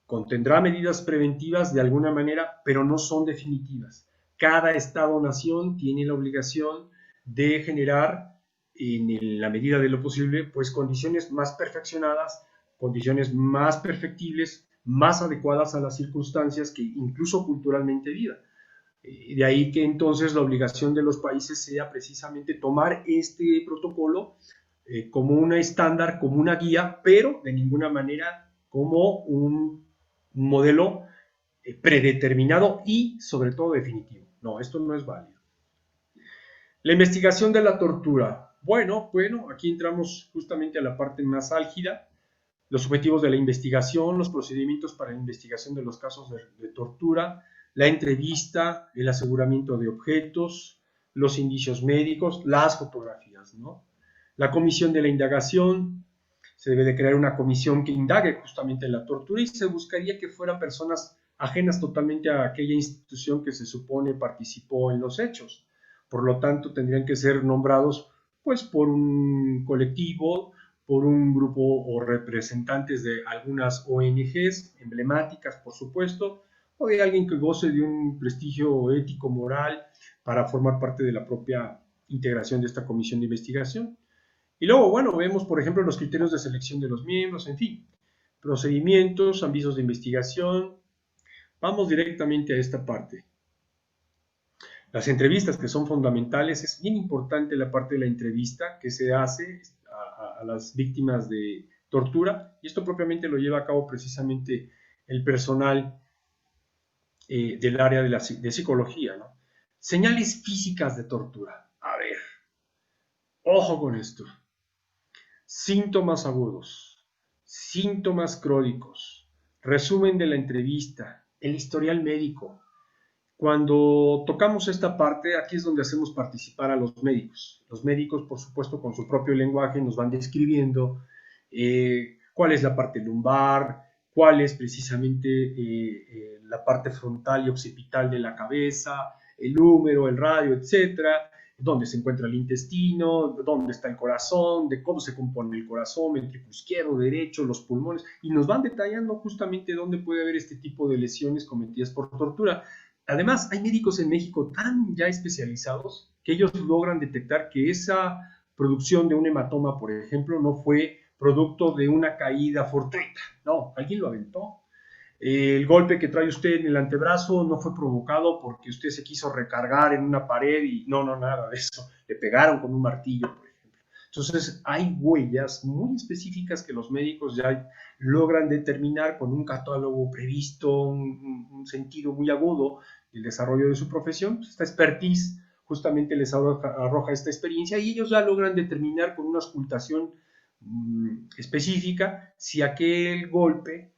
contendrá medidas preventivas de alguna manera, pero no son definitivas. Cada Estado-nación tiene la obligación de generar, en la medida de lo posible, pues condiciones más perfeccionadas, condiciones más perfectibles, más adecuadas a las circunstancias que incluso culturalmente vivan. De ahí que entonces la obligación de los países sea precisamente tomar este protocolo como una estándar, como una guía, pero de ninguna manera como un modelo predeterminado y sobre todo definitivo. No, esto no es válido. La investigación de la tortura. Bueno, aquí entramos justamente a la parte más álgida. Los objetivos de la investigación, los procedimientos para la investigación de los casos de tortura, la entrevista, el aseguramiento de objetos, los indicios médicos, las fotografías, ¿no? La comisión de la indagación, se debe de crear una comisión que indague justamente la tortura y se buscaría que fueran personas ajenas totalmente a aquella institución que se supone participó en los hechos. Por lo tanto, tendrían que ser nombrados, pues, por un colectivo, por un grupo o representantes de algunas ONGs emblemáticas, por supuesto, o de alguien que goce de un prestigio ético, moral, para formar parte de la propia integración de esta comisión de investigación. Y luego, bueno, vemos, por ejemplo, los criterios de selección de los miembros, en fin, procedimientos, avisos de investigación. Vamos directamente a esta parte. Las entrevistas, que son fundamentales. Es bien importante la parte de la entrevista que se hace a las víctimas de tortura, y esto propiamente lo lleva a cabo precisamente el personal del área de psicología, ¿no? Señales físicas de tortura. A ver, ojo con esto. Síntomas agudos, síntomas crónicos, resumen de la entrevista, el historial médico. Cuando tocamos esta parte, aquí es donde hacemos participar a los médicos. Los médicos, por supuesto, con su propio lenguaje nos van describiendo cuál es la parte lumbar, cuál es precisamente la parte frontal y occipital de la cabeza, el húmero, el radio, etcétera, dónde se encuentra el intestino, dónde está el corazón, de cómo se compone el corazón, ventrículo izquierdo, derecho, los pulmones, y nos van detallando justamente dónde puede haber este tipo de lesiones cometidas por tortura. Además, hay médicos en México tan ya especializados que ellos logran detectar que esa producción de un hematoma, por ejemplo, no fue producto de una caída fortuita. No, alguien lo aventó. El golpe que trae usted en el antebrazo no fue provocado porque usted se quiso recargar en una pared y no, nada de eso. Le pegaron con un martillo, por ejemplo. Entonces, hay huellas muy específicas que los médicos ya logran determinar con un catálogo previsto, un sentido muy agudo del desarrollo de su profesión. Esta expertise justamente les arroja esta experiencia y ellos ya logran determinar con una auscultación específica si aquel golpe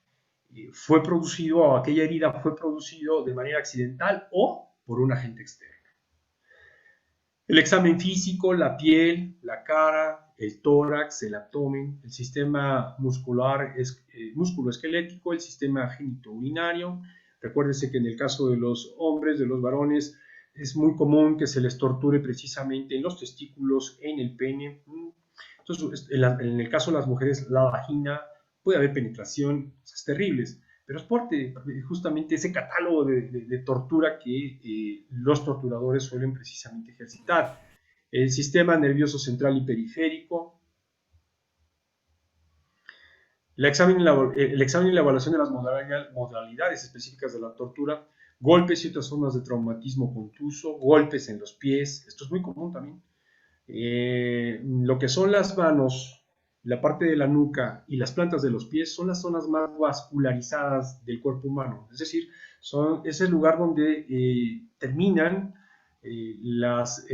fue producido o aquella herida fue producido de manera accidental o por un agente externo. El examen físico, la piel, la cara, el tórax, el abdomen, el sistema muscular, musculoesquelético, el sistema genitourinario. Recuérdense que en el caso de los hombres, de los varones, es muy común que se les torture precisamente en los testículos, en el pene. Entonces, en el caso de las mujeres, la vagina, puede haber penetración, cosas terribles, pero es parte justamente ese catálogo de tortura que los torturadores suelen precisamente ejercitar. El sistema nervioso central y periférico, el examen y la evaluación de las modalidades específicas de la tortura, golpes y otras formas de traumatismo contuso, golpes en los pies, esto es muy común también. Lo que son las manos, la parte de la nuca y las plantas de los pies son las zonas más vascularizadas del cuerpo humano, es decir, es el lugar donde terminan las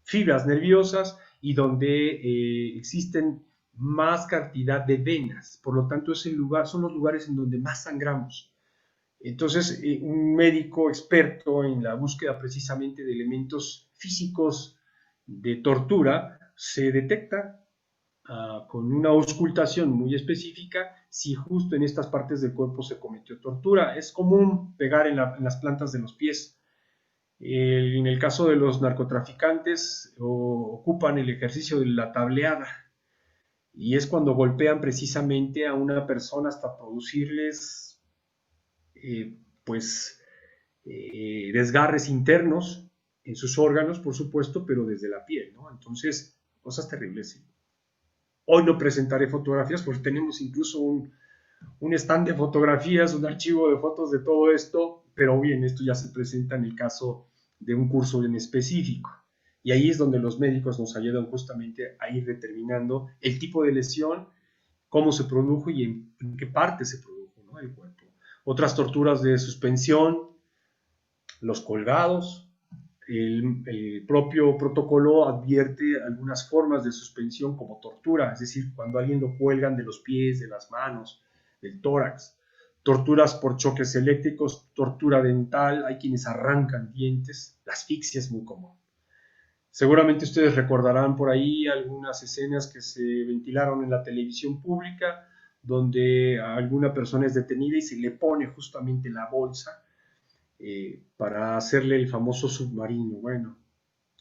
fibras nerviosas y donde existen más cantidad de venas, por lo tanto son los lugares en donde más sangramos. Entonces, un médico experto en la búsqueda precisamente de elementos físicos de tortura se detecta con una auscultación muy específica si justo en estas partes del cuerpo se cometió tortura. Es común pegar en las plantas de los pies. En el caso de los narcotraficantes ocupan el ejercicio de la tableada y es cuando golpean precisamente a una persona hasta producirles desgarres internos en sus órganos, por supuesto, pero desde la piel, ¿no? Entonces, cosas terribles, sí. Hoy no presentaré fotografías porque tenemos incluso un stand de fotografías, un archivo de fotos de todo esto, pero bien, esto ya se presenta en el caso de un curso en específico. Y ahí es donde los médicos nos ayudan justamente a ir determinando el tipo de lesión, cómo se produjo y en qué parte se produjo, ¿no?, el cuerpo. Otras torturas de suspensión, los colgados. El propio protocolo advierte algunas formas de suspensión como tortura, es decir, cuando a alguien lo cuelgan de los pies, de las manos, del tórax. Torturas por choques eléctricos, tortura dental, hay quienes arrancan dientes, la asfixia es muy común. Seguramente ustedes recordarán por ahí algunas escenas que se ventilaron en la televisión pública, donde alguna persona es detenida y se le pone justamente la bolsa para hacerle el famoso submarino. Bueno,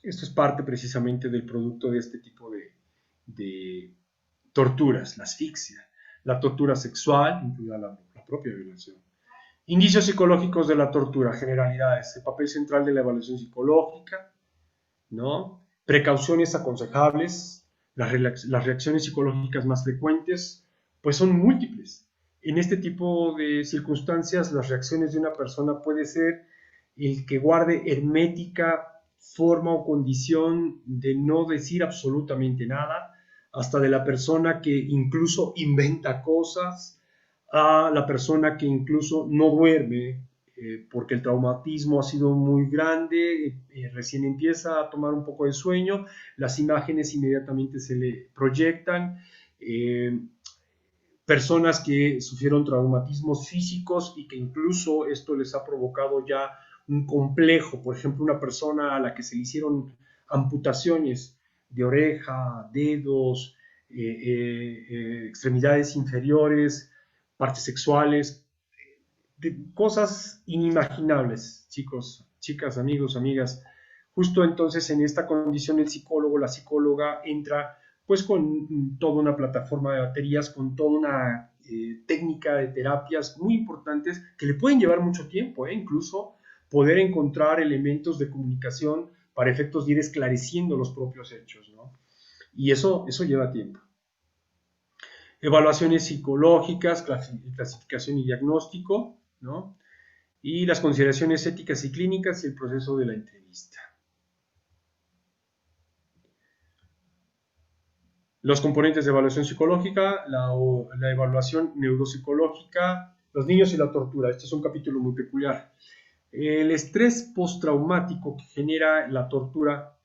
esto es parte precisamente del producto de este tipo de torturas, la asfixia, la tortura sexual, incluida la propia violación. Indicios psicológicos de la tortura, generalidades, el papel central de la evaluación psicológica, ¿no? Precauciones aconsejables, las reacciones psicológicas más frecuentes, pues son múltiples. En este tipo de circunstancias, las reacciones de una persona puede ser el que guarde hermética forma o condición de no decir absolutamente nada, hasta de la persona que incluso inventa cosas, a la persona que incluso no duerme porque el traumatismo ha sido muy grande, recién empieza a tomar un poco de sueño, las imágenes inmediatamente se le proyectan, personas que sufrieron traumatismos físicos y que incluso esto les ha provocado ya un complejo, por ejemplo, una persona a la que se le hicieron amputaciones de oreja, dedos, extremidades inferiores, partes sexuales, cosas inimaginables, chicos, chicas, amigos, amigas. Justo entonces en esta condición el psicólogo, la psicóloga entra pues con toda una plataforma de baterías, con toda una técnica de terapias muy importantes que le pueden llevar mucho tiempo, incluso poder encontrar elementos de comunicación para efectos de ir esclareciendo los propios hechos, ¿no? Y eso lleva tiempo. Evaluaciones psicológicas, clasificación y diagnóstico, ¿no? Y las consideraciones éticas y clínicas y el proceso de la entrevista. los componentes de evaluación psicológica, la evaluación neuropsicológica, los niños y la tortura. Este es un capítulo muy peculiar. El estrés postraumático que genera la tortura,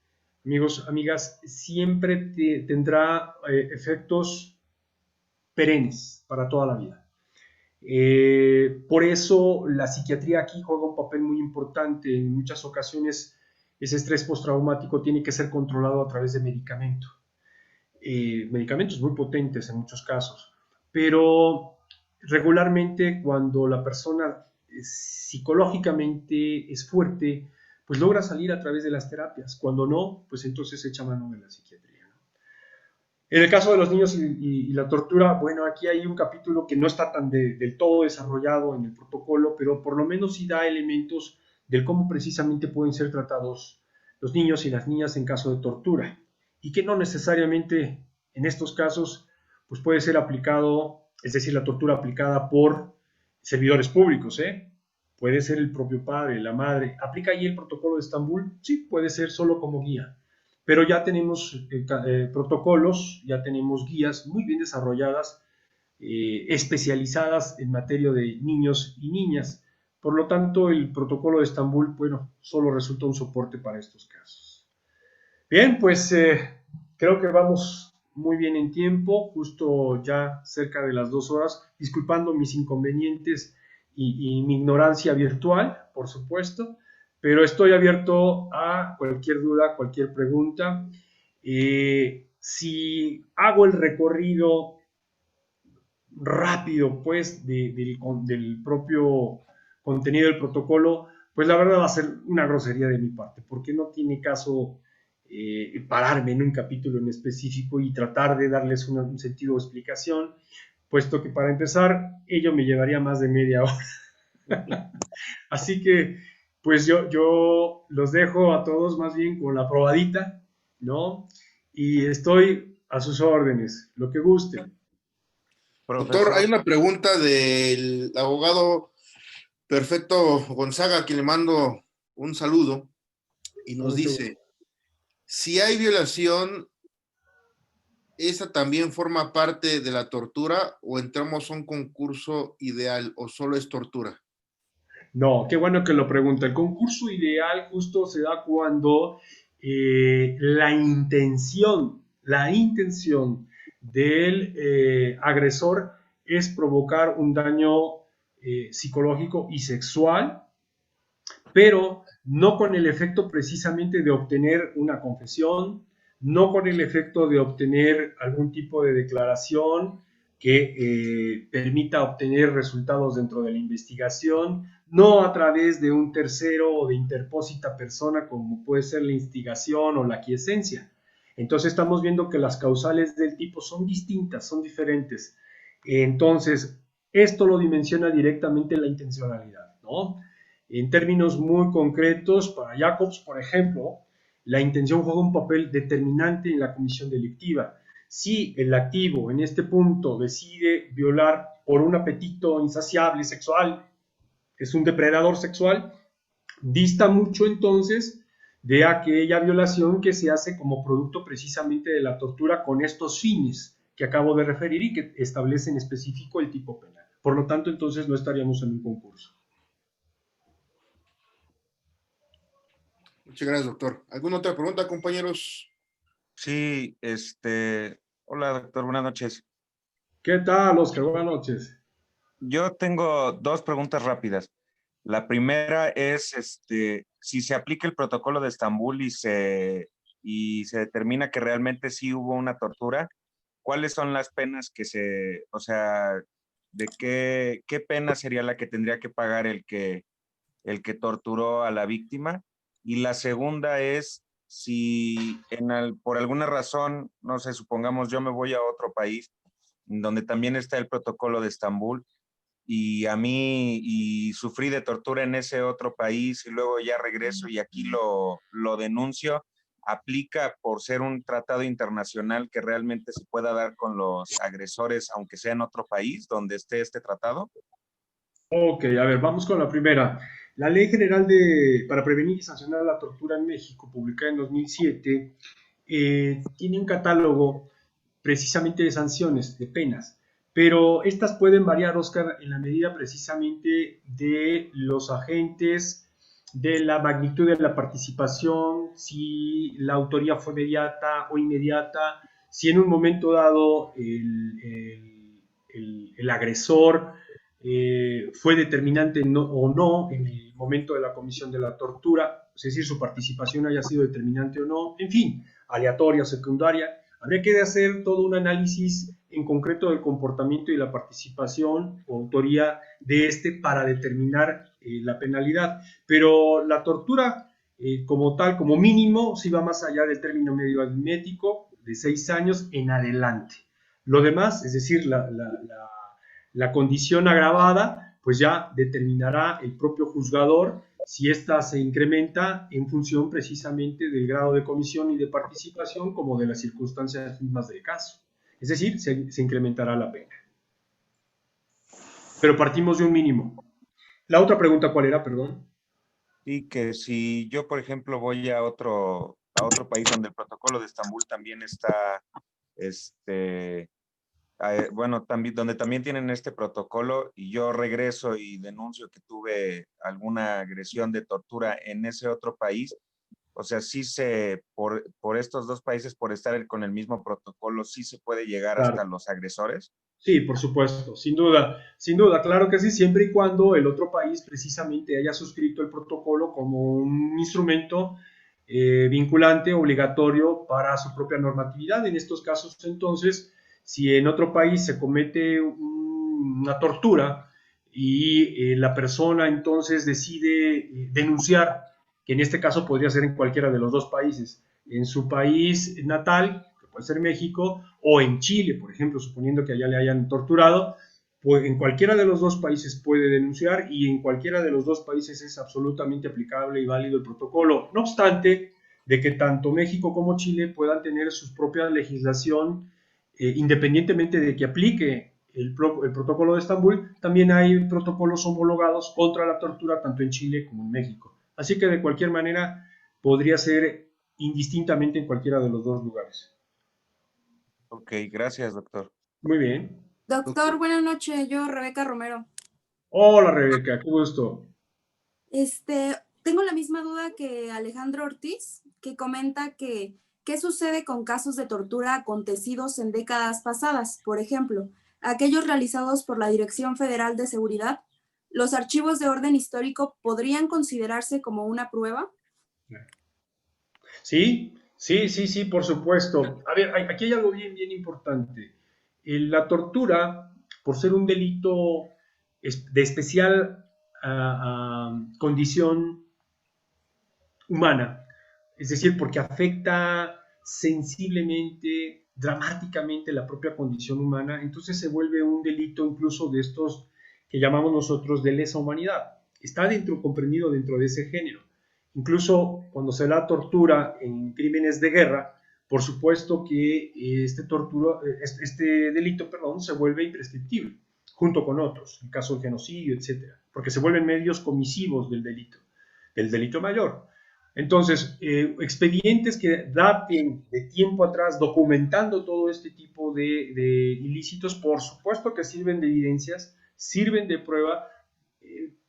amigos, amigas, siempre tendrá efectos perennes para toda la vida. Por eso la psiquiatría aquí juega un papel muy importante. En muchas ocasiones ese estrés postraumático tiene que ser controlado a través de medicamentos muy potentes en muchos casos, pero regularmente cuando la persona psicológicamente es fuerte, pues logra salir a través de las terapias. Cuando no, pues entonces echa mano de la psiquiatría, ¿no? En el caso de los niños y la tortura, bueno, aquí hay un capítulo que no está tan del todo desarrollado en el protocolo, pero por lo menos sí da elementos del cómo precisamente pueden ser tratados los niños y las niñas en caso de tortura, y que no necesariamente en estos casos pues puede ser aplicado, es decir, la tortura aplicada por servidores públicos, puede ser el propio padre, la madre. ¿Aplica ahí el protocolo de Estambul? Sí, puede ser solo como guía, pero ya tenemos protocolos, ya tenemos guías muy bien desarrolladas, especializadas en materia de niños y niñas. Por lo tanto, el protocolo de Estambul, bueno, solo resulta un soporte para estos casos. Bien, pues creo que vamos muy bien en tiempo, justo ya cerca de las 2 horas, disculpando mis inconvenientes y mi ignorancia virtual, por supuesto, pero estoy abierto a cualquier duda, cualquier pregunta. Si hago el recorrido rápido, pues, del propio contenido del protocolo, pues la verdad va a ser una grosería de mi parte, porque no tiene caso pararme en un capítulo en específico y tratar de darles un sentido o explicación, puesto que para empezar, ello me llevaría más de media hora. Así que, pues yo los dejo a todos más bien con la probadita, ¿no? Y estoy a sus órdenes, lo que gusten. Doctor, hay una pregunta del abogado Perfecto Gonzaga, a quien le mando un saludo, y nos dice, si hay violación, ¿esa también forma parte de la tortura o entramos a un concurso ideal o solo es tortura? No, qué bueno que lo pregunta. El concurso ideal justo se da cuando la intención del agresor es provocar un daño psicológico y sexual, pero no con el efecto precisamente de obtener una confesión, no con el efecto de obtener algún tipo de declaración que permita obtener resultados dentro de la investigación, no a través de un tercero o de interpósita persona como puede ser la instigación o la aquiescencia. Entonces estamos viendo que las causales del tipo son distintas, son diferentes. Entonces, esto lo dimensiona directamente la intencionalidad, ¿no? En términos muy concretos, para Jacobs, por ejemplo, la intención juega un papel determinante en la comisión delictiva. Si el activo en este punto decide violar por un apetito insaciable sexual, es un depredador sexual, dista mucho entonces de aquella violación que se hace como producto precisamente de la tortura con estos fines que acabo de referir y que establece en específico el tipo penal. Por lo tanto, entonces no estaríamos en un concurso. Muchas gracias, doctor. ¿Alguna otra pregunta, compañeros? Sí, hola, doctor, buenas noches. ¿Qué tal, Oscar? Buenas noches. Yo tengo 2 preguntas rápidas. La primera es, si se aplica el protocolo de Estambul y se determina que realmente sí hubo una tortura, ¿cuáles son las penas o sea, de qué pena sería la que tendría que pagar el que torturó a la víctima? Y la segunda es, si por alguna razón, no sé, supongamos yo me voy a otro país donde también está el protocolo de Estambul y sufrí de tortura en ese otro país y luego ya regreso y aquí lo denuncio, ¿aplica por ser un tratado internacional que realmente se pueda dar con los agresores, aunque sea en otro país donde esté este tratado? Ok, a ver, vamos con la primera. La Ley General para Prevenir y Sancionar la Tortura en México, publicada en 2007, tiene un catálogo precisamente de sanciones, de penas. Pero estas pueden variar, Oscar, en la medida precisamente de los agentes, de la magnitud de la participación, si la autoría fue inmediata o inmediata, si en un momento dado el agresor fue determinante o no en el momento de la comisión de la tortura, es decir, su participación haya sido determinante o no, en fin, aleatoria o secundaria. Habría que hacer todo un análisis en concreto del comportamiento y la participación o autoría de este para determinar la penalidad. Pero la tortura como tal, como mínimo, sí va más allá del término medio aritmético de 6 años en adelante. Lo demás, es decir, la condición agravada, pues ya determinará el propio juzgador si ésta se incrementa en función precisamente del grado de comisión y de participación como de las circunstancias mismas del caso. Es decir, se incrementará la pena. Pero partimos de un mínimo. La otra pregunta, ¿cuál era? Perdón. Sí, que si yo, por ejemplo, voy a otro país donde el protocolo de Estambul también está, bueno, donde también tienen este protocolo y yo regreso y denuncio que tuve alguna agresión de tortura en ese otro país, o sea, sí por estos dos países, por estar con el mismo protocolo, sí se puede llegar hasta los agresores. Sí, por supuesto, sin duda, claro que sí, siempre y cuando el otro país precisamente haya suscrito el protocolo como un instrumento vinculante, obligatorio para su propia normatividad. En estos casos, entonces, si en otro país se comete una tortura y la persona entonces decide denunciar, que en este caso podría ser en cualquiera de los dos países, en su país natal, que puede ser México, o en Chile, por ejemplo, suponiendo que allá le hayan torturado, pues en cualquiera de los dos países puede denunciar y en cualquiera de los dos países es absolutamente aplicable y válido el protocolo. No obstante, de que tanto México como Chile puedan tener su propia legislación, independientemente de que aplique el protocolo de Estambul, también hay protocolos homologados contra la tortura tanto en Chile como en México. Así que de cualquier manera podría ser indistintamente en cualquiera de los dos lugares. Ok, gracias, doctor. Muy bien. Doctor, buenas noches. Yo, Rebeca Romero. Hola, Rebeca, qué gusto. Tengo la misma duda que Alejandro Ortiz, que comenta que ¿qué sucede con casos de tortura acontecidos en décadas pasadas? Por ejemplo, aquellos realizados por la Dirección Federal de Seguridad. ¿Los archivos de orden histórico podrían considerarse como una prueba? Sí, por supuesto. A ver, aquí hay algo bien importante. La tortura, por ser un delito de especial condición humana, es decir, porque afecta sensiblemente, dramáticamente la propia condición humana, entonces se vuelve un delito incluso de estos que llamamos nosotros de lesa humanidad. Está comprendido dentro de ese género. Incluso cuando se da tortura en crímenes de guerra, por supuesto que este delito se vuelve imprescriptible, junto con otros, el caso del genocidio, etc., porque se vuelven medios comisivos del delito mayor. Entonces, expedientes que daten de tiempo atrás documentando todo este tipo de ilícitos, por supuesto que sirven de evidencias, sirven de prueba,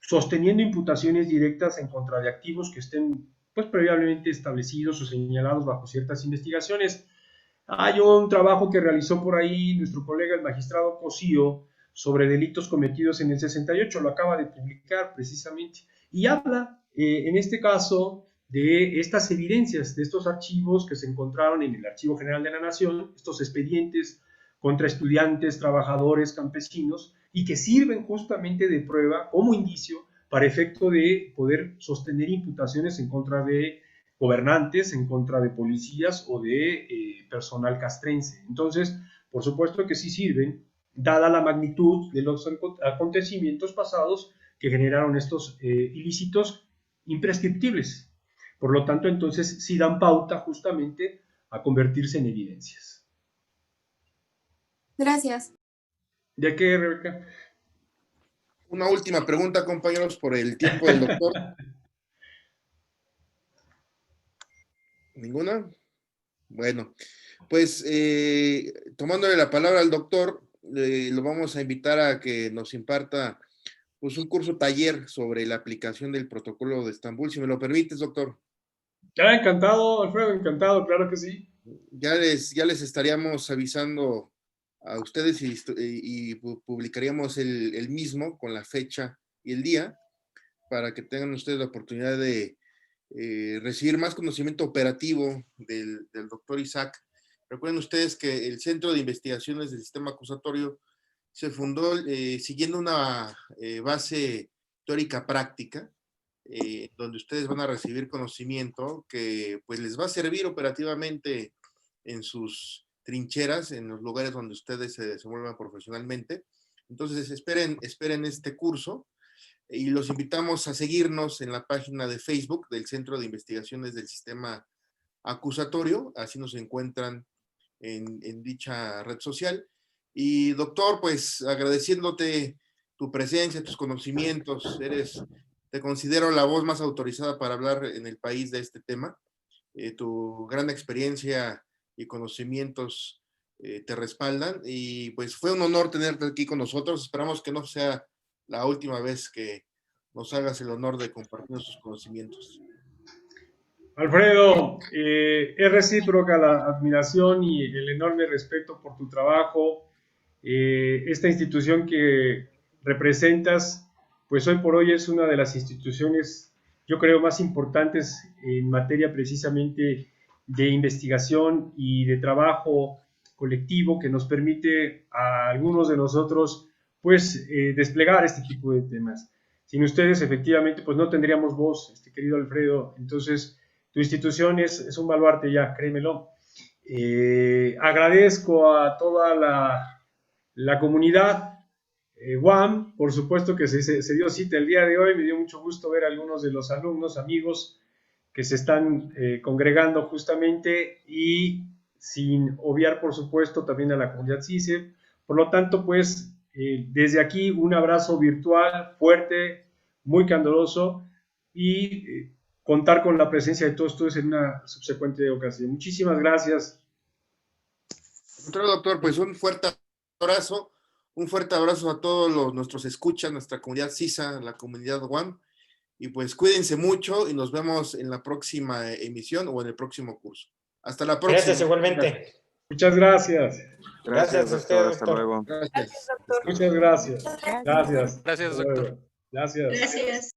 sosteniendo imputaciones directas en contra de activos que estén pues previamente establecidos o señalados bajo ciertas investigaciones. Hay un trabajo que realizó por ahí nuestro colega el magistrado Cosío sobre delitos cometidos en el 68, lo acaba de publicar precisamente, y habla en este caso de estas evidencias, de estos archivos que se encontraron en el Archivo General de la Nación, estos expedientes contra estudiantes, trabajadores, campesinos, y que sirven justamente de prueba como indicio para efecto de poder sostener imputaciones en contra de gobernantes, en contra de policías o de personal castrense. Entonces, por supuesto que sí sirven, dada la magnitud de los acontecimientos pasados que generaron estos ilícitos imprescriptibles. Por lo tanto, entonces sí dan pauta justamente a convertirse en evidencias. Gracias. ¿De qué, Rebeca? Una última pregunta, compañeros, por el tiempo del doctor. ¿Ninguna? Bueno, pues tomándole la palabra al doctor, lo vamos a invitar a que nos imparta pues un curso taller sobre la aplicación del protocolo de Estambul, si me lo permites, doctor. Ya, encantado, Alfredo, encantado, claro que sí. Ya les estaríamos avisando a ustedes y publicaríamos el mismo con la fecha y el día para que tengan ustedes la oportunidad de recibir más conocimiento operativo del doctor Isaac. Recuerden ustedes que el Centro de Investigaciones del Sistema Acusatorio se fundó siguiendo una base teórica práctica, donde ustedes van a recibir conocimiento que pues les va a servir operativamente en sus trincheras, en los lugares donde ustedes se desenvuelvan profesionalmente. Entonces esperen este curso y los invitamos a seguirnos en la página de Facebook del Centro de Investigaciones del Sistema Acusatorio, así nos encuentran en dicha red social. Y doctor, pues agradeciéndote tu presencia, tus conocimientos, te considero la voz más autorizada para hablar en el país de este tema. Tu gran experiencia y conocimientos te respaldan y pues fue un honor tenerte aquí con nosotros. Esperamos que no sea la última vez que nos hagas el honor de compartir nuestros conocimientos. Alfredo, es recíproca la admiración y el enorme respeto por tu trabajo. Esta institución que representas, pues hoy por hoy es una de las instituciones, yo creo, más importantes en materia precisamente de investigación y de trabajo colectivo que nos permite a algunos de nosotros, pues, desplegar este tipo de temas. Sin ustedes, efectivamente, pues no tendríamos voz, querido Alfredo. Entonces, tu institución es un baluarte ya, créemelo. Agradezco a toda la comunidad UAM, por supuesto que se dio cita el día de hoy. Me dio mucho gusto ver a algunos de los alumnos, amigos que se están congregando justamente y sin obviar, por supuesto, también a la comunidad CICE. Por lo tanto, pues, desde aquí un abrazo virtual fuerte, muy candoroso y contar con la presencia de todos ustedes en una subsecuente ocasión. Muchísimas gracias. Doctor, pues un fuerte abrazo a todos nuestros escuchas, nuestra comunidad CISA, la comunidad UAM, y pues cuídense mucho y nos vemos en la próxima emisión o en el próximo curso. Hasta la próxima. Gracias, igualmente. Muchas gracias. Gracias, doctor. Hasta luego. Gracias. Muchas gracias. Gracias. Gracias, doctor. Gracias. Gracias.